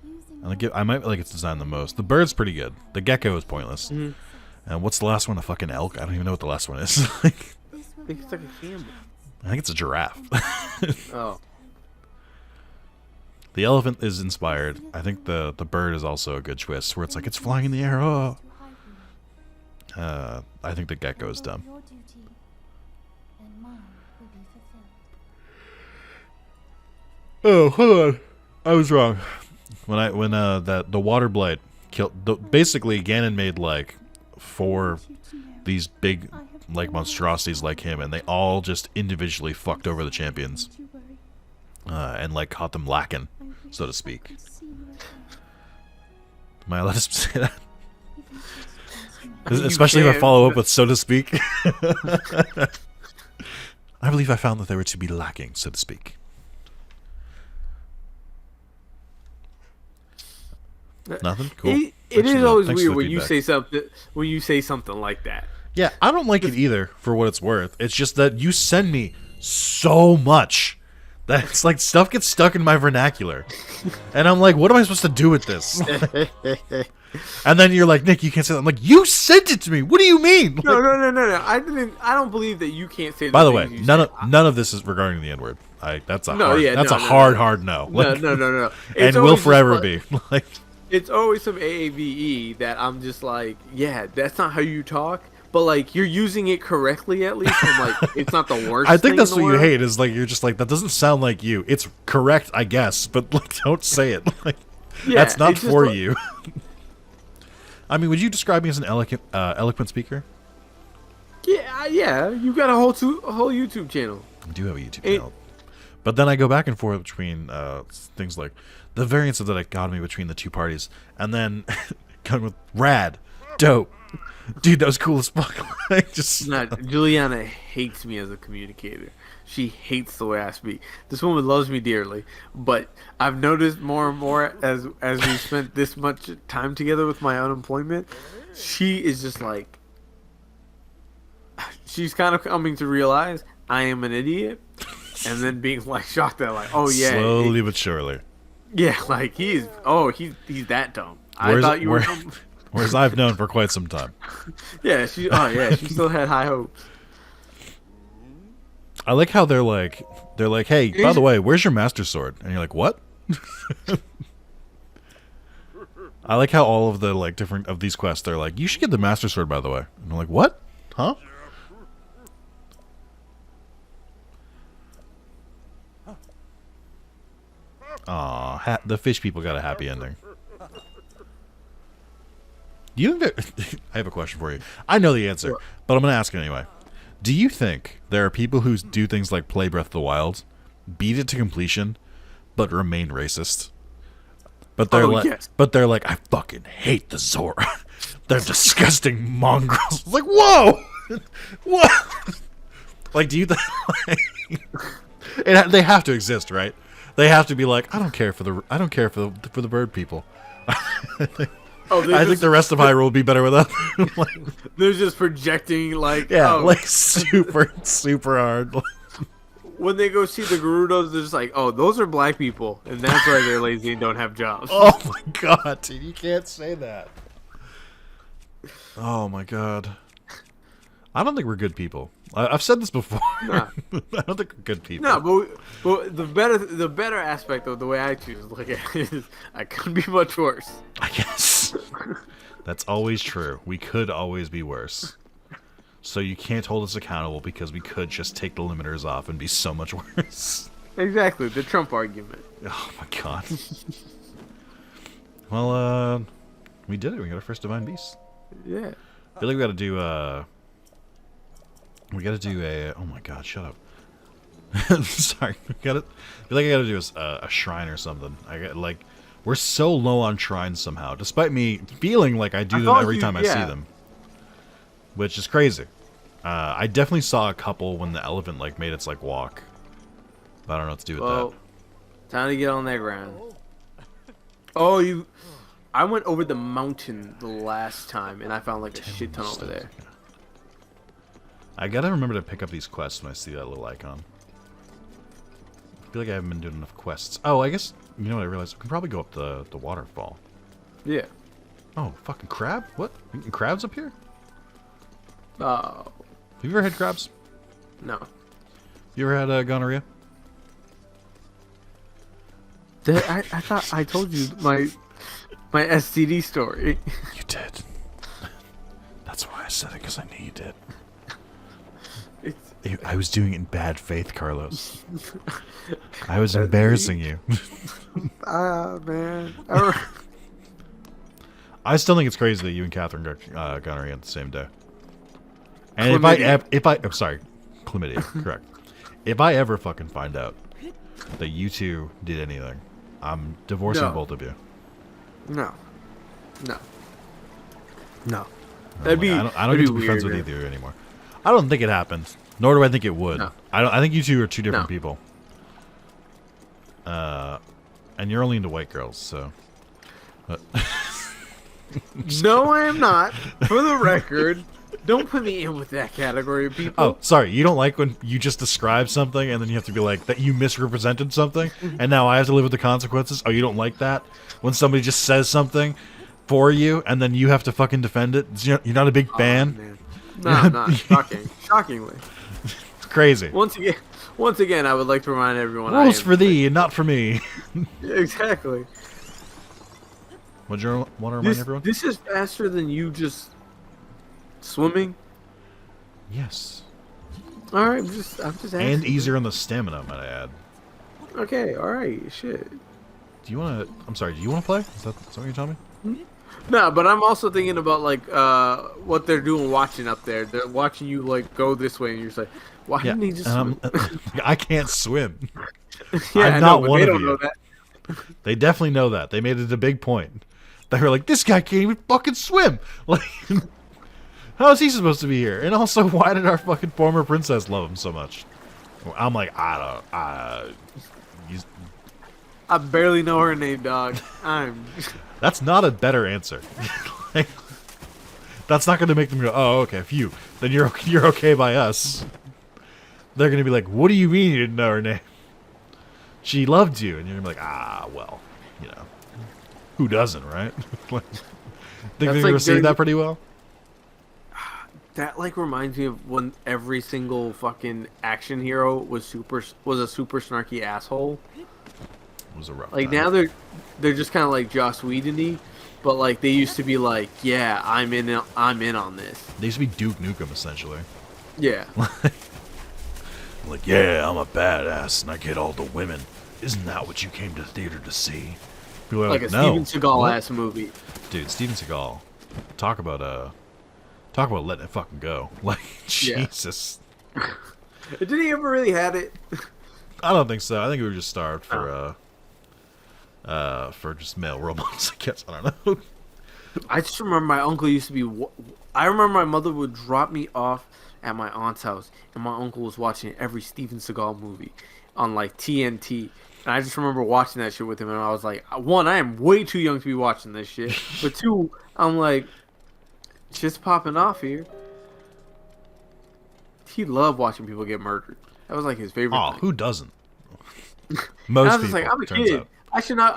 Using I might like its design the most. The bird's pretty good. The gecko is pointless. And what's the last one? A fucking elk? I don't even know what the last one is. this will I think be it's like our a camel. I think it's a giraffe. Oh. The elephant is inspired. I think the bird is also a good twist, where it's like it's flying in the air. Oh. I think the gecko is dumb. Your duty and mine will be fulfilled. Oh, hold on. I was wrong. When the water blight killed. Basically, Ganon made like 4 these big like monstrosities like him, and they all just individually fucked over the champions, and like caught them lacking, so to speak. Am I allowed to say that? Especially if I can. follow up with so to speak. I believe I found that they were to be lacking, so to speak. Nothing? Cool. It Thanks is for the- always thanks for weird the when you feedback. say something like that. Yeah, I don't like it either, for what it's worth. It's just that you send me so much that it's like stuff gets stuck in my vernacular. And I'm like, what am I supposed to do with this? And then you're like, Nick, you can't say that. I'm like, you sent it to me. What do you mean? No. I don't believe that you can't say. By the way, things you none say. of this is regarding the N-word. That's a No, hard, yeah, that's no, a no, hard, no. hard no. No, Like, no. And It's will always just forever like- be. Like, It's always some AAVE that I'm just like, yeah, that's not how you talk. But like, you're using it correctly at least. I'm like, it's not the worst. I think thing that's in the what you world. hate is like you're just like that doesn't sound like you. It's correct, I guess, but like don't say it. Like Yeah, that's not it's just for like- you. I mean, would you describe me as an eloquent speaker? Yeah. You got a whole YouTube channel. I do have a YouTube It- channel, but then I go back and forth between things like the variance of the dichotomy between the two parties, and then coming with rad, dope, dude, that was cool as fuck. Like, just Juliana hates me as a communicator. She hates the way I speak. This woman loves me dearly, but I've noticed more and more as we spent this much time together with my unemployment, she is just like, she's kind of coming to realize I am an idiot, and then being like shocked at like, oh yeah, slowly but surely. yeah, like he's that dumb. I Whereas, thought you were. whereas I've known for quite some time. Yeah, she still had high hopes. I like how they're like, hey, by the way, where's your master sword? And you're like, what? I like how all of the like different of these quests, they're like, you should get the master sword, by the way. And I'm like, what? Huh? Aw, the fish people got a happy ending. Do you think that, I have a question for you. I know the answer, but I'm going to ask it anyway. Do you think there are people who do things like play Breath of the Wild, beat it to completion, but remain racist? But they're like, I fucking hate the Zora. They're disgusting mongrels. Like, whoa, what? Like, do you think they have to exist, right? They have to be like, I don't care for the bird people. I think the rest of Hyrule will be better without them. Like, they're just projecting like like super hard. When they go see the Gerudos, they're just like, oh, those are black people, and that's why they're lazy and don't have jobs. Oh my god, dude, you can't say that. Oh my god. I don't think we're good people. I've said this before. Nah. I don't think we're good people. No, but the better aspect of the way I choose to look at it is I could be much worse. I guess. That's always true. We could always be worse. So you can't hold us accountable because we could just take the limiters off and be so much worse. Exactly, the Trump argument. Oh my god. Well, we did it. We got our first Divine Beast. Yeah. I feel like we gotta do a... Oh my god, shut up. Sorry. I feel like I gotta do a shrine or something. We're so low on shrines somehow, despite me feeling like I do them every time I see them. Which is crazy. I definitely saw a couple when the elephant made its walk. But I don't know what to do with that. Time to get on that ground. Oh, I went over the mountain the last time, and I found a shit ton over there. I gotta remember to pick up these quests when I see that little icon. I feel like I haven't been doing enough quests. Oh, I guess, you know what I realized? I can probably go up the waterfall. Yeah. Oh, fucking crab? What? Crabs up here? Oh. Have you ever had crabs? No. You ever had gonorrhea? I thought I told you my STD story. You did. That's why I said it, because I knew you did. I was doing it in bad faith, Carlos. I was embarrassing you. Man. I still think it's crazy that you and Catherine got gonorrhea on the same day. And I'm sorry, chlamydia, correct. If I ever fucking find out that you two did anything, I'm divorcing both of you. No. I don't get to be friends with either of you anymore. I don't think it happened, nor do I think it would. No. I think you two are two different people. And you're only into white girls, so. No, I am not. For the record, don't put me in with that category of people. Oh, sorry. You don't like when you just describe something and then you have to be like that you misrepresented something, and now I have to live with the consequences. Oh, you don't like that when somebody just says something for you and then you have to fucking defend it. You're not a big fan. Man. No, I'm not. Shockingly. It's crazy. Once again, I would like to remind everyone. Rules for thee and not for me. Exactly. Would you want to remind everyone? This is faster than you just swimming. Yes. All right, I'm just asking. And easier on the stamina, might I add. Okay, all right, shit. Do you want to? I'm sorry. Do you want to play? Is that what you're telling me? No, but I'm also thinking about what they're doing, watching up there. They're watching you go this way, and you're just like, why didn't he just swim? I can't swim. Yeah, I'm not one they of don't you. know that. They definitely know that. They made it a big point. They were like, this guy can't even fucking swim. Like, how is he supposed to be here? And also, why did our fucking former princess love him so much? I'm like, I barely know her name, dog. That's not a better answer. Like, that's not going to make them go, oh, okay, phew. Then you're okay by us. They're going to be like, what do you mean you didn't know her name? She loved you. And you're going to be like, well, who doesn't, right? Think they received that pretty well? That reminds me of when every single fucking action hero was a super snarky asshole. It was a rough time. Now they're just kind of Joss Whedon-y, but they used to be yeah, I'm in on this. They used to be Duke Nukem essentially. Yeah. Yeah, I'm a badass and I get all the women. Isn't that what you came to theater to see? People are a no. Steven Seagal ass movie. Dude, Steven Seagal. talk about letting it fucking go. Like, Yeah. Jesus. Did he ever really had it? I don't think so. I think we were just starved Oh. for just male robots. I guess I don't know. I just remember my uncle used to be. I remember my mother would drop me off at my aunt's house, and my uncle was watching every Steven Seagal movie on like TNT. And I just remember watching that shit with him, and I was like, one, I am way too young to be watching this shit, but two, I'm like, just popping off here. He loved watching people get murdered. That was like his favorite Oh, thing. who doesn't? And Most I was just people. like, I'm a turns kid. out.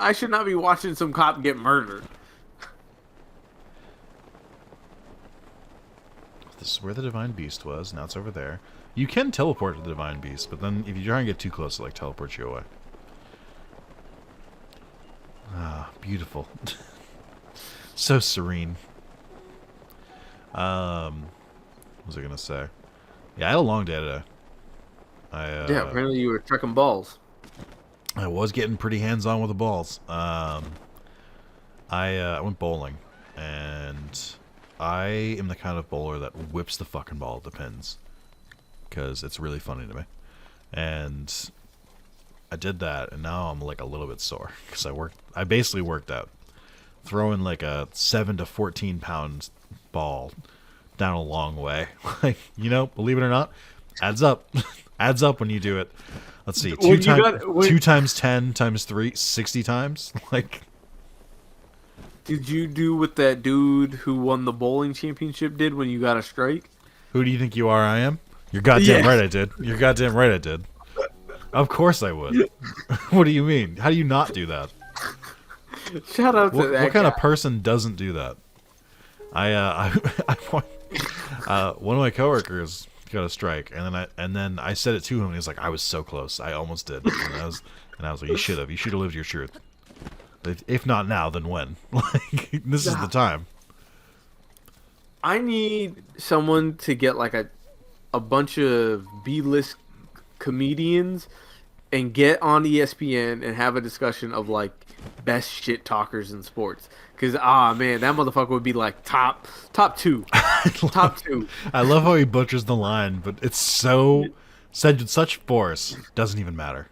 I should not be watching some cop get murdered. This is where the Divine Beast was. Now it's over there. You can teleport to the Divine Beast, but then if you try and get too close, it like teleports you away. Ah, beautiful. So serene. What was I gonna say? Yeah, I had a long day today. Yeah, apparently you were trucking balls. I was getting pretty hands-on with the balls. I went bowling, and I am the kind of bowler that whips the fucking ball at the pins, because it's really funny to me. And I did that, and now I'm like a little bit sore because I basically worked out, throwing like a 7 to 14 pound ball down a long way. Like, believe it or not, adds up. Adds up when you do it. Let's see, 2 times 10 times 3, 60 times. Like, did you do what that dude who won the bowling championship did when you got a strike? who do you think you are? I am. You're goddamn Yeah. right. I did. You're goddamn right. I did. Of course I would. What do you mean? How do you not do that? Shout out to that What kind guy. of person doesn't do that? One of my coworkers got a strike, and then I said it to him, and he was like, "I was so close. I almost did." And I was like, "You should have. You should have lived your truth. If not now, then when? Like, this is the time." I need someone to get like a bunch of B-list comedians and get on ESPN and have a discussion of like best shit talkers in sports. Cause man, that motherfucker would be like top two, top two. I love how he butchers the line, but it's said with such force, doesn't even matter.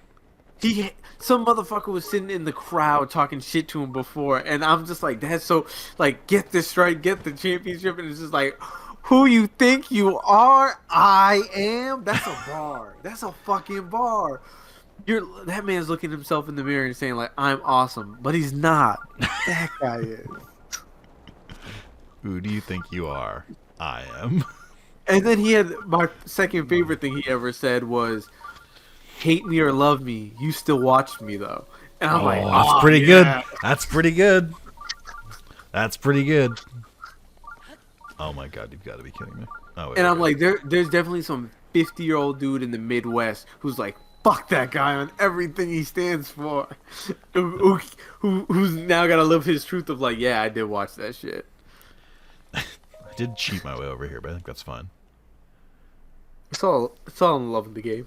Some motherfucker was sitting in the crowd talking shit to him before, and I'm just like, that's so like, get this strike, get the championship, and it's just like, who you think you are? I am. That's a bar. That's a fucking bar. That man's looking himself in the mirror and saying like, I'm awesome, but he's not. That guy is. Who do you think you are? I am. And then he had my second favorite thing he ever said was, hate me or love me, you still watched me though. And I'm like, that's pretty good. That's pretty good. That's pretty good. Oh my god, you've got to be kidding me. Oh, wait, and I'm wait. like, there's definitely some 50-year-old dude in the Midwest who's like, fuck that guy on everything he stands for. Who's now got to live his truth of like, yeah, I did watch that shit. I did cheat my way over here, but I think that's fine. It's all in love of the game.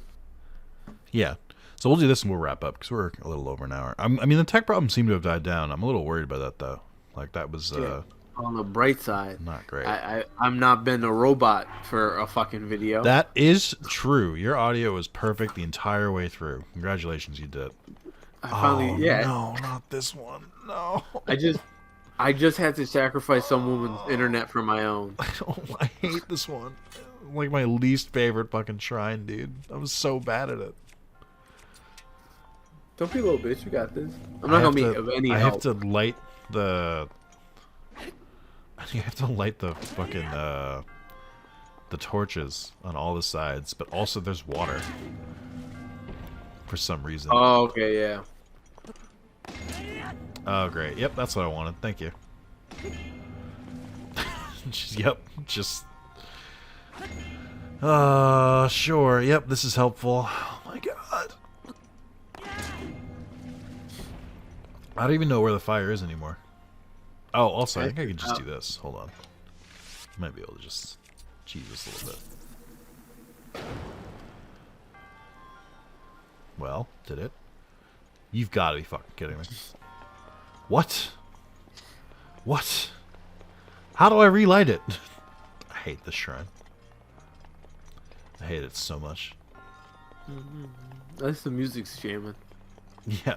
Yeah. So we'll do this and we'll wrap up because we're a little over an hour. I mean, the tech problems seem to have died down. I'm a little worried about that though. Like that was On the bright side, not great. I'm not been a robot for a fucking video. That is true. Your audio was perfect the entire way through. Congratulations, you did. I finally, yeah. No, not this one. No. I just had to sacrifice some woman's internet for my own. I hate this one. Like my least favorite fucking shrine, dude. I was so bad at it. Don't be a little bitch. You got this. I'm not gonna be of any help. I have to light the. You have to light the fucking the torches on all the sides, but also there's water for some reason. Oh, okay, yeah. Oh, great. Yep, that's what I wanted. Thank you. Yep, just. Sure. Yep, this is helpful. Oh my god. I don't even know where the fire is anymore. Oh, also, I think I could just do this. Hold on. Might be able to just cheese this a little bit. Well, did it? You've got to be fucking kidding me. What? What? How do I relight it? I hate this shrine. I hate it so much. At least the music's jamming. Yeah.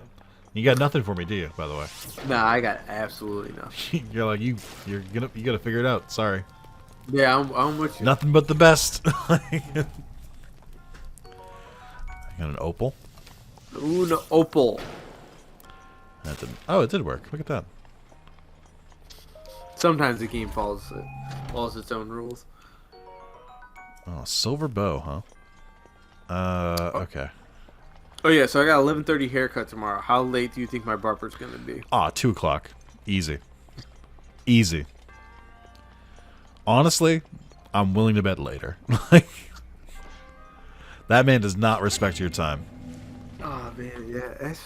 You got nothing for me, do you, by the way? Nah, I got absolutely nothing. You're like, you gotta figure it out. Sorry. Yeah, I'm with you. Nothing but the best. I got an opal. Ooh, no, opal. That didn't. Oh, it did work. Look at that. Sometimes the game follows its own rules. Oh, silver bow, huh? Okay. Oh yeah, so I got 11:30 haircut tomorrow. How late do you think my barber's gonna be? Ah, 2 o'clock. Easy. Easy. Honestly, I'm willing to bet later. Like, that man does not respect your time. Oh man, yeah, that's...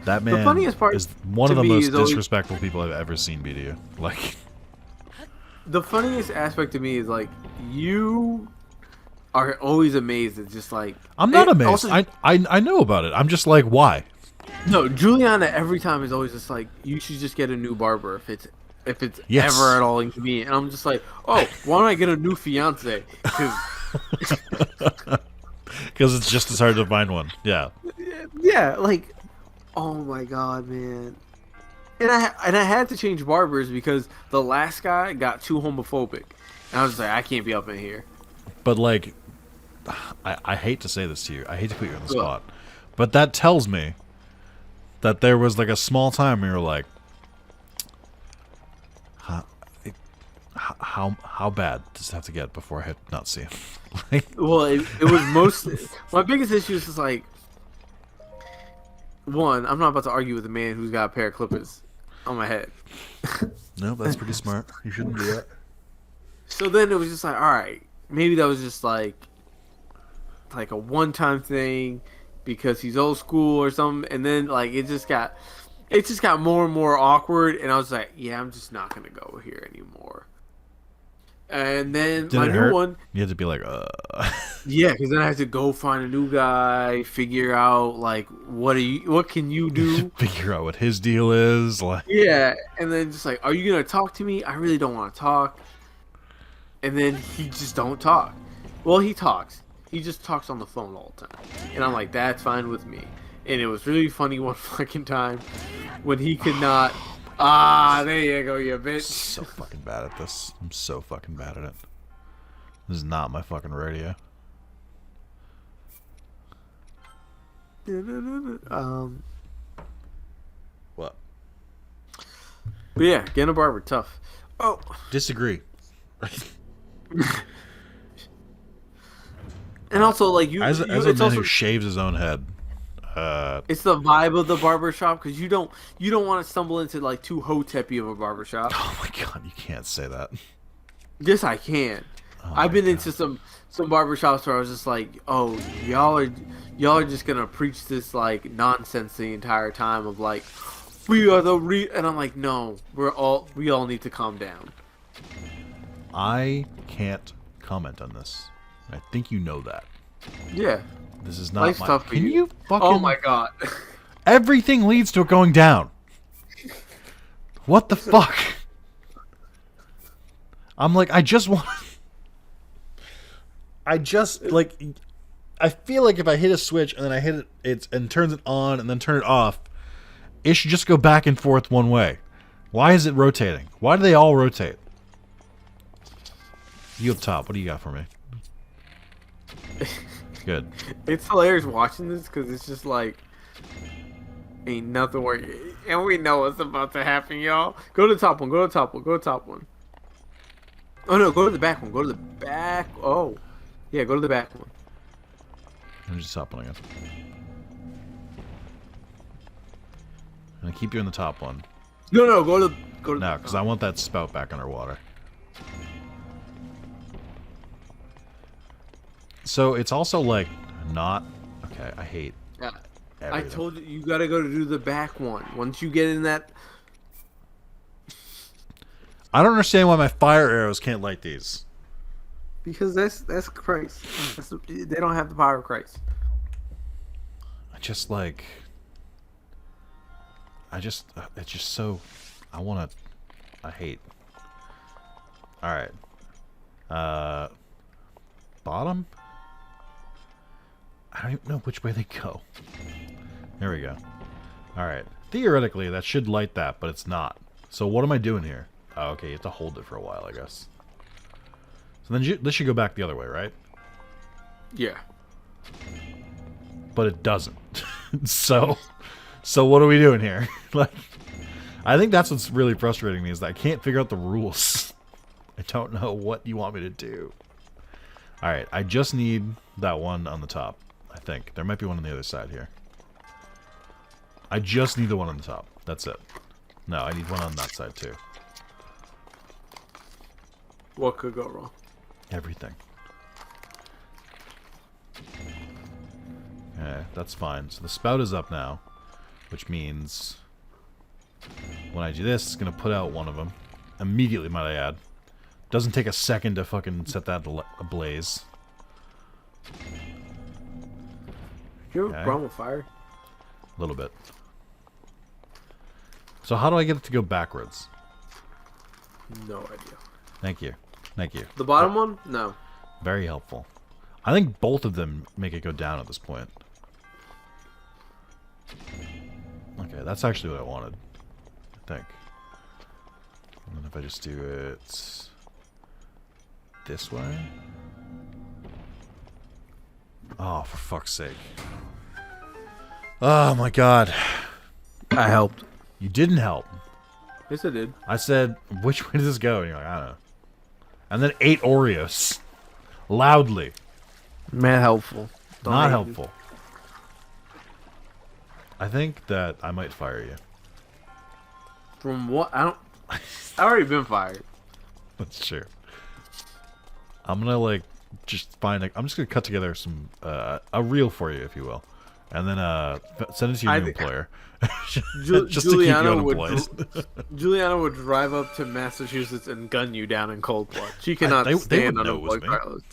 That man funniest part is one of to the me most is always- disrespectful people I've ever seen BDU. Like, The funniest aspect to me is like you are always amazed at just like I'm not and amazed. also- I know about it. I'm just like, why? no, Juliana every time is always just like you should just get a new barber if it's Yes. ever at all inconvenient. And I'm just like, oh, why don't I get a new fiance? Because it's just as hard to find one. Yeah. Yeah, like, oh my god, man. And I had to change barbers because the last guy got too homophobic, and I was just like, I can't be up in here. But, like, I hate to say this to you. I hate to put you on the What? spot. But that tells me that there was, like, a small time where you were like, how bad does it have to get before I not see him? Like, Well, it was most. My biggest issue is just like, one, I'm not about to argue with a man who's got a pair of clippers on my head. no, that's pretty smart. You shouldn't do that. So then it was just like, all right, maybe that was just like a one-time thing because he's old school or something. And then like it just got more and more awkward, and I was like, yeah, I'm just not gonna go here anymore. And then Did my it new hurt? one, You had to be like, yeah, because then I had to go find a new guy, figure out like what can you do? figure out what his deal is. Like, Yeah, and then just like, are you gonna talk to me? I really don't want to talk. And then he just don't talk. Well, he talks. He just talks on the phone all the time, and I'm like, that's fine with me. And it was really funny one fucking time when he could not. Ah, there you go, you bitch. so fucking bad at this. I'm so fucking bad at it. This is not my fucking radio. What? But yeah, getting a barber tough. Oh, Disagree. and also like As a it's man also who shaves his own head, it's the vibe of the barber shop because you don't want to stumble into like too hoteppy of a barber shop. oh my god, you can't say that. Yes, I can. Oh I've my been God. into some barbershops where I was just like, "Oh, y'all are just gonna preach this like nonsense the entire time of like, we are the and I'm like, no, we all need to calm down. I can't comment on this. I think you know that. Yeah. This is not Life's my. tough for Can you. you fucking? Oh my god. Everything leads to it going down. What the fuck? I'm like, I just want. I just like. I feel like if I hit a switch and then I hit it, and turns it on and then turn it off, it should just go back and forth one way. Why is it rotating? Why do they all rotate? You up top? What do you got for me? Good. It's hilarious watching this because it's just like, ain't nothing working, and we know what's about to happen, y'all. Go to the top one. Go to the top one. Go to the top one. Oh no, go to the back one. Go to the back. Oh, yeah, go to the back one. I'm just top one again. And I keep you in the top one. No, go to. No, because I want that spout back underwater. So it's also like not okay. I hate. Yeah, I everything. told you you gotta go to do the back one. Once you get in that, I don't understand why my fire arrows can't light these. because that's Christ. They don't have the power of Christ. I just like. It's just so. I want to I hate. Alright. Bottom? I don't even know which way they go. There we go. Alright. Theoretically, that should light that, but it's not. So what am I doing here? Oh, okay, you have to hold it for a while, I guess. So then this should go back the other way, right? Yeah. But it doesn't. So what are we doing here? Like, I think that's what's really frustrating me, is that I can't figure out the rules. I don't know what you want me to do. Alright, I just need that one on the top, I think. There might be one on the other side here. I just need the one on the top. That's it. No, I need one on that side too. What could go wrong? Everything. Okay, that's fine. So the spout is up now, which means when I do this, it's going to put out one of them. Immediately, might I add. Doesn't take a second to fucking set that ablaze. You have a problem with fire? A little bit. So how do I get it to go backwards? No idea. Thank you. Thank you. The bottom one? No. Very helpful. I think both of them make it go down at this point. Okay, that's actually what I wanted. I think. And then if I just do it this way. Oh, for fuck's sake. Oh my god. I helped. You didn't help. Yes, I did. I said, which way does this go? And you're like, I don't know. And then 8 Oreos. Loudly. Man, helpful. Not helpful. I think that I might fire you. From what? I don't. I already been fired. That's true. I'm gonna like just find. I'm just gonna cut together some a reel for you, if you will, and then send it to your new employer. Just to keep you unemployed. Juliana would drive up to Massachusetts and gun you down in cold blood. She cannot stand unemployed pilots.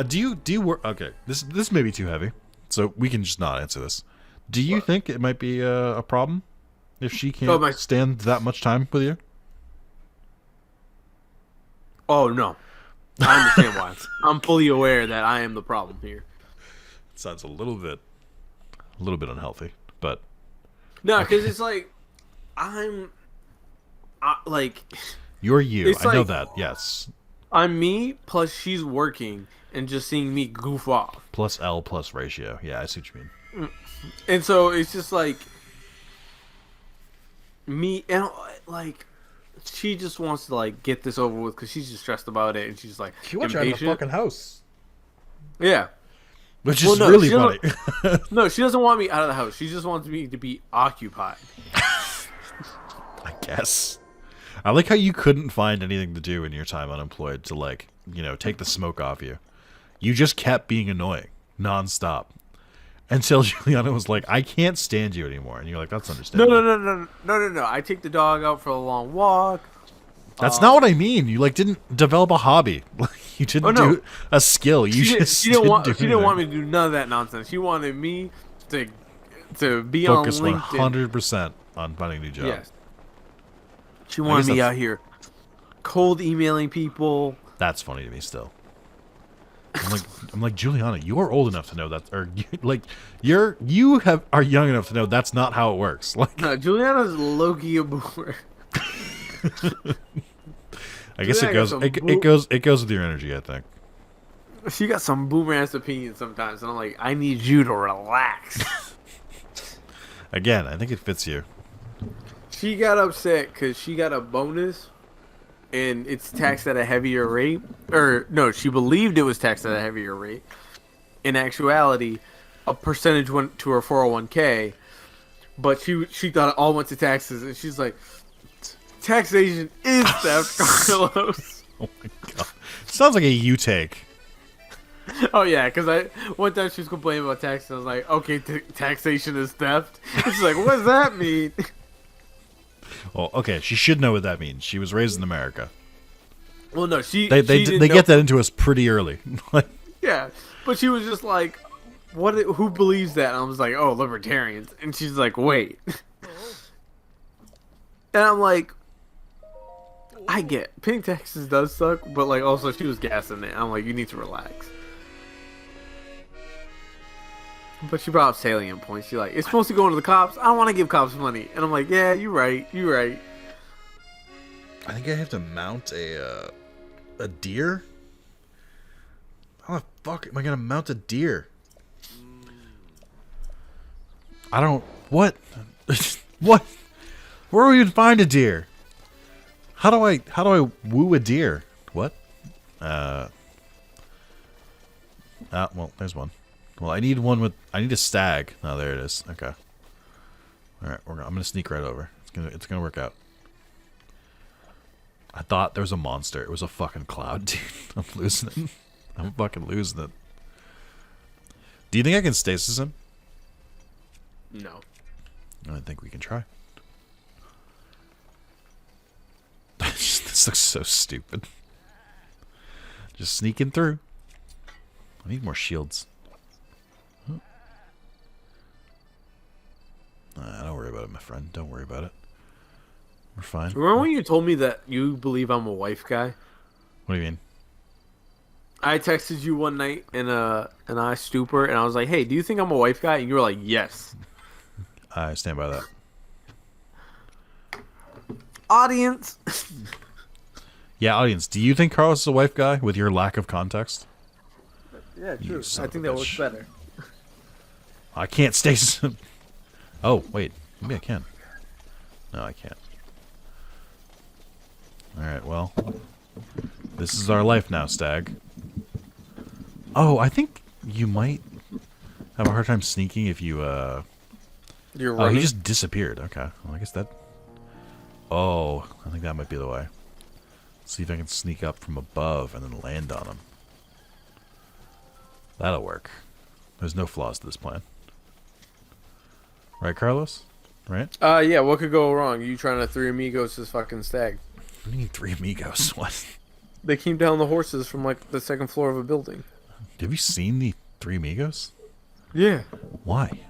Do you work? Okay, this may be too heavy, so we can just not answer this. Do you think it might be a problem if she can't stand that much time with you? Oh no, I understand why. I'm fully aware that I am the problem here. It sounds a little bit unhealthy, but no, because it's like like you're you. I know like, that. Yes, I'm me plus she's working and just seeing me goof off. Plus L plus ratio. Yeah, I see what you mean. And so it's just like me and like. She just wants to like get this over with because she's just stressed about it, and she's like, she wants you out of the fucking house. Yeah, which is really funny. No, she doesn't want me out of the house. She just wants me to be occupied. I guess. I like how you couldn't find anything to do in your time unemployed to like, you know, take the smoke off you. You just kept being annoying nonstop. Until Juliana was like, I can't stand you anymore. And you're like, that's understandable. No. I take the dog out for a long walk. That's not what I mean. You like didn't develop a hobby. You didn't do a skill. She didn't want me to do none of that nonsense. She wanted me to be focus on LinkedIn. 100% on finding a new job. Yes. She wanted me out here cold emailing people. That's funny to me still. I'm like Juliana, you're old enough to know that, or like are young enough to know that's not how it works. Like, no, Juliana's low-key a boomer. I guess it goes with your energy, I think. She got some boomer ass opinions sometimes, and I'm like, I need you to relax. Again, I think it fits you. She got upset because she got a bonus. And it's taxed at a heavier rate. Or, no, she believed it was taxed at a heavier rate. In actuality, a percentage went to her 401k. But she thought it all went to taxes. And she's like, taxation is theft, Carlos. Oh my god. Sounds like a you take. Oh, yeah, because one time she was complaining about taxes. I was like, okay, taxation is theft. And she's like, what does that mean? Well, okay, she should know what that means. She was raised in America. Well, no, they get that into us pretty early. Yeah, but she was just like, "What? Who believes that?" And I was like, "Oh, libertarians." And she's like, "Wait," and I'm like, I get Pink Texas does suck, but like also she was gassing it. I'm like, you need to relax. But she brought up salient points. She's like, it's supposed to go into the cops. I don't want to give cops money. And I'm like, yeah, you're right. You're right. I think I have to mount a deer. How the fuck am I gonna mount a deer? I don't. What? What? Where do we even find a deer? How do I woo a deer? What? Well, there's one. Well, I need a stag. Oh, there it is. Okay. All right, I'm gonna sneak right over. It's gonna work out. I thought there was a monster. It was a fucking cloud, dude. I'm losing it. I'm fucking losing it. Do you think I can stasis him? No. I think we can try. This looks so stupid. Just sneaking through. I need more shields. Don't worry about it, my friend. Don't worry about it. We're fine. Remember when you told me that you believe I'm a wife guy? What do you mean? I texted you one night in an eye stupor, and I was like, "Hey, do you think I'm a wife guy?" And you were like, "Yes." I stand by that. Audience. Yeah, audience. Do you think Carlos is a wife guy with your lack of context? Yeah, You true. son I of think a that bitch. looks better. I can't stasis him. Oh, wait. Maybe I can. No, I can't. Alright, well. This is our life now, Stag. Oh, I think you might have a hard time sneaking if you, You're Oh, right. he just disappeared. Okay. Well, I guess that... Oh, I think that might be the way. See if I can sneak up from above and then land on him. That'll work. There's no flaws to this plan. Right, Carlos? Right? Yeah. What could go wrong? You trying to three amigos this fucking stag? What do you mean 3 amigos? What? They came down the horses from like the second floor of a building. Have you seen the 3 amigos? Yeah. Why?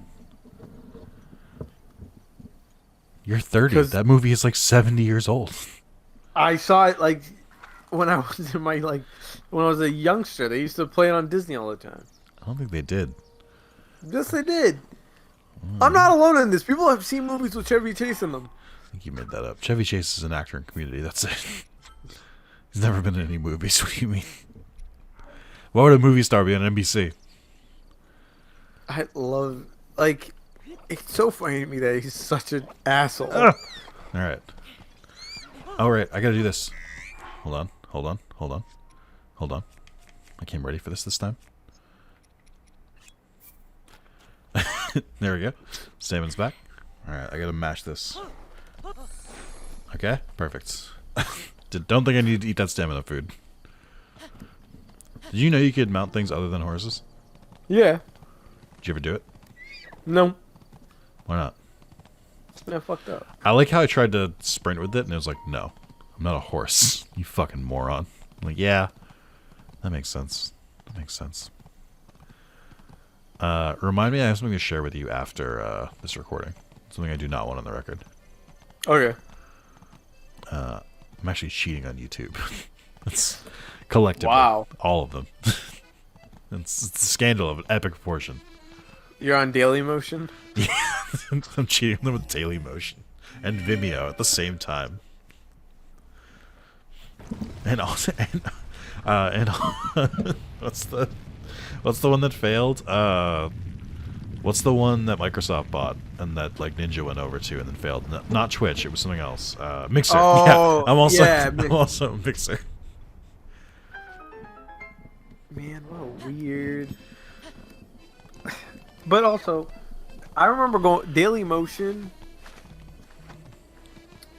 You're 30. 'Cause- That movie is like 70 years old. I saw it like when I was in my when I was a youngster. They used to play it on Disney all the time. I don't think they did. Yes, they did. I'm not alone in this. People have seen movies with Chevy Chase in them. I think you made that up. Chevy Chase is an actor in Community. That's it. He's never been in any movies. What do you mean? Why would a movie star be on NBC? I love it's so funny to me that he's such an asshole. All right. All right. I gotta do this. Hold on. Hold on. Hold on. Hold on. I came ready for this time. There we go. Stamin's back. All right. I gotta mash this. Okay. Perfect. Don't think I need to eat that stamina food. Did you know you could mount things other than horses? Yeah. Did you ever do it? No. Why not? I fucked up. I like how I tried to sprint with it, and it was like, no, I'm not a horse. You fucking moron. I'm like, yeah, that makes sense. That makes sense. Remind me, I have something to share with you after this recording. Something I do not want on the record. Okay. I'm actually cheating on YouTube. It's collectively. Wow. All of them. It's a scandal of an epic proportion. You're on Daily Motion? I'm cheating them with Daily Motion and Vimeo at the same time. And also, what's the one that failed? What's the one that Microsoft bought and that like Ninja went over to and then failed? No, not Twitch. It was something else. Mixer. Oh, yeah, I'm also yeah, I'm also a Mixer. Man, what a weird. But also, I remember going Daily Motion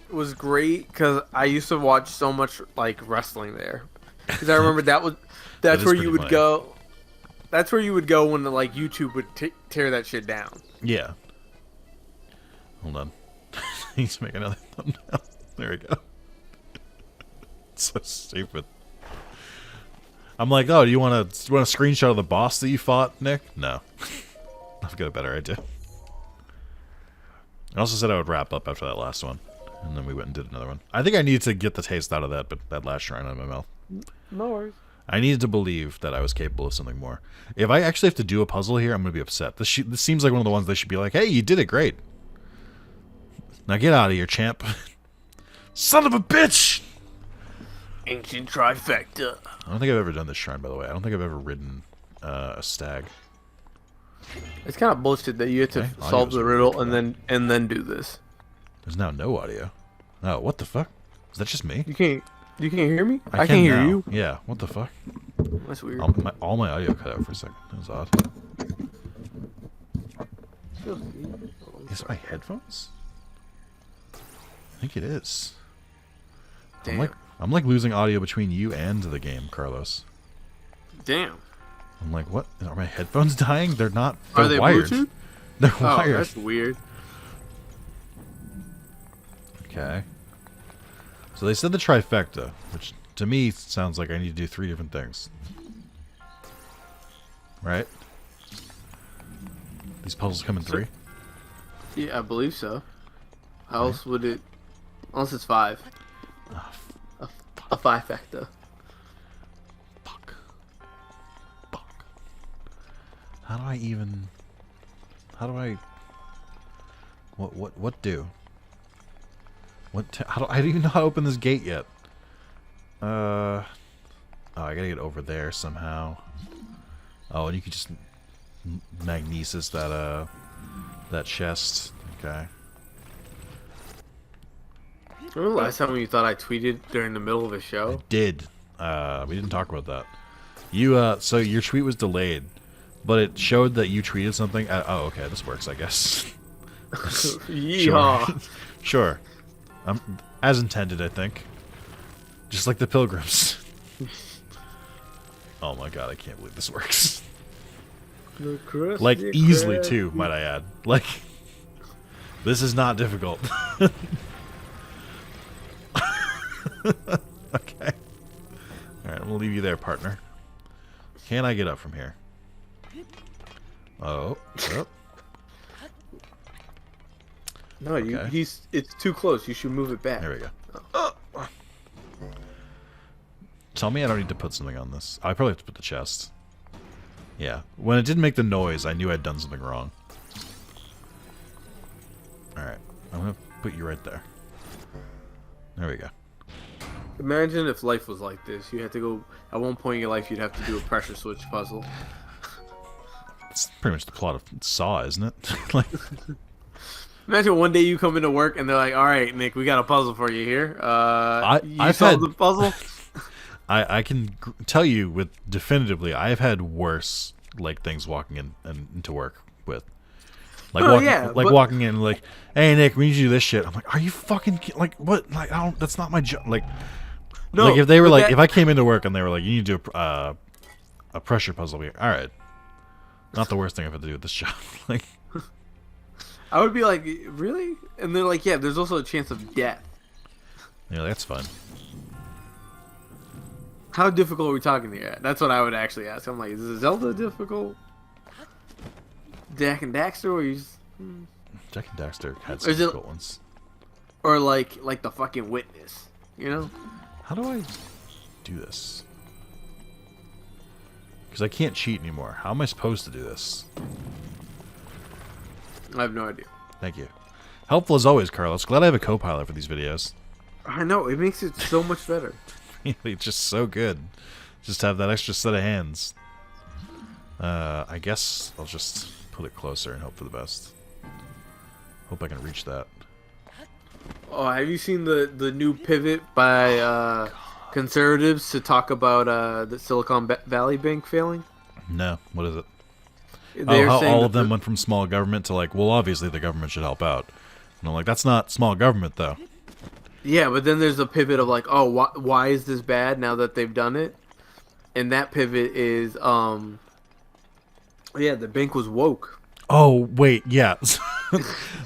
was great because I used to watch so much like wrestling there. Because I remember that's That is where pretty you would funny. go. That's where you would go when like YouTube would tear that shit down. Yeah. Hold on. I need to make another thumbnail. There we go. It's so stupid. I'm like, oh, do you want a screenshot of the boss that you fought, Nick? No. I've got a better idea. I also said I would wrap up after that last one. And then we went and did another one. I think I needed to get the taste out of that last shrine out of my mouth. No worries. I needed to believe that I was capable of something more. If I actually have to do a puzzle here, I'm going to be upset. This seems like one of the ones they should be like, hey, you did it great. Now get out of here, champ. Son of a bitch! Ancient trifecta. I don't think I've ever done this shrine, by the way. I don't think I've ever ridden a stag. It's kind of bullshit that you have to Okay, solve audio's the riddle and then do this. There's now no audio. Oh, what the fuck? Is that just me? You can't hear me? I can can't hear now. you. Yeah, what the fuck? That's weird. All my audio cut out for a second. That was odd. Is it my headphones? I think it is. Damn. I'm like losing audio between you and the game, Carlos. Damn. I'm like, what? Are my headphones dying? They're not. Are they wired. Bluetooth? They're Oh, wired. that's weird. Okay. So they said the trifecta, which to me sounds like I need to do 3 different things. Right? These puzzles come in 3? Yeah, I believe so. How else would it? Unless it's 5. A 5-factor. Fuck. How do I even... How do I... What do? How do I don't even know how to open this gate yet. Oh, I gotta get over there somehow. Oh, and you could just magnesis that chest. Okay. Remember the last time when you thought I tweeted during the middle of a show? I did. We didn't talk about that. You so your tweet was delayed, but it showed that you tweeted something. Oh, okay, this works, I guess. Yeehaw. Sure. As intended, I think. Just like the pilgrims. Oh my god, I can't believe this works. Like, easily, too, might I add. Like, this is not difficult. Okay. Alright, I'm gonna leave you there, partner. Can I get up from here? Oh. No, Okay. it's too close. You should move it back. There we go. Tell me I don't need to put something on this. I probably have to put the chest. Yeah. When it didn't make the noise, I knew I'd done something wrong. Alright. I'm gonna put you right there. There we go. Imagine if life was like this. You had to go, at one point in your life, you'd have to do a pressure switch puzzle. It's pretty much the plot of Saw, isn't it? Like, Imagine one day you come into work and they're like, all right, Nick, we got a puzzle for you here. I've solved had- the puzzle? I can tell you with definitively, I've had worse like things walking into work with. Like, walking in, like, hey, Nick, we need you to do this shit. I'm like, are you fucking like what? Like, I don't. That's not my job. Like, No, like if they were but like, if I came into work and they were like, you need to do a pressure puzzle, I'd be like, all right, not the worst thing I've had to do with this job. Like, I would be like, really? And they're like, yeah, there's also a chance of death. yeah, that's fine. How difficult are we talking here? That's what I would actually ask. I'm like, is Zelda difficult? Jack and Daxter, or you just, Jack and Daxter had Or some is it- difficult ones. or like the fucking Witness, you know? How do I do this? Because I can't cheat anymore. How am I supposed to do this? I have no idea. Thank you. Helpful as always, Carlos. Glad I have a co-pilot for these videos. I know, it makes it so much better. It's just so good. Just have that extra set of hands. I guess I'll just put it closer and hope for the best. Hope I can reach that. Oh, have you seen the new pivot by conservatives to talk about the Silicon Valley Bank failing? No, what is it? They're How saying all that of them went from small government to like, well, obviously the government should help out. And I'm like, that's not small government though. Yeah, but then there's a pivot of like, oh, why is this bad now that they've done it? And that pivot is, yeah, the bank was woke. Oh wait, yeah.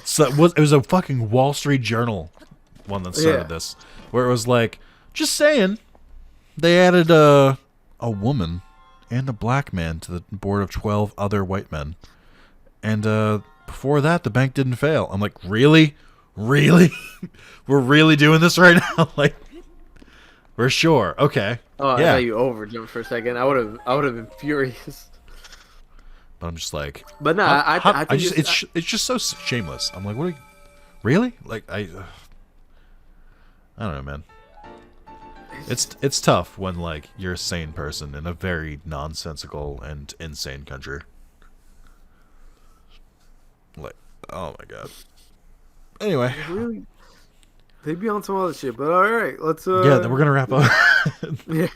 So it was a fucking Wall Street Journal one that started this, where it was like, just saying, they added a woman and a black man to the board of 12 other white men, and before that the bank didn't fail. I'm like, really? Really? We're really doing this right now? Like, we're sure. Okay. Oh, I yeah. thought you over jumped for a second. I would have been furious. But I'm just like, But no, I think it's just so shameless. I'm like, what? Are you, really? Like, I don't know, man. It's tough when like you're a sane person in a very nonsensical and insane country. Like, oh my god. Anyway, really, they'd be on some other shit. But all right, let's. yeah, then we're gonna wrap up. Yeah.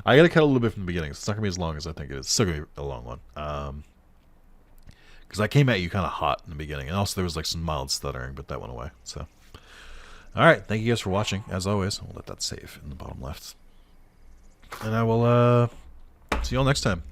I gotta cut a little bit from the beginning. It's not gonna be as long as I think it is. It's still gonna be a long one. Because I came at you kind of hot in the beginning, and also there was like some mild stuttering, but that went away. So, all right, thank you guys for watching. As always, I'll let that save in the bottom left, and I will see you all next time.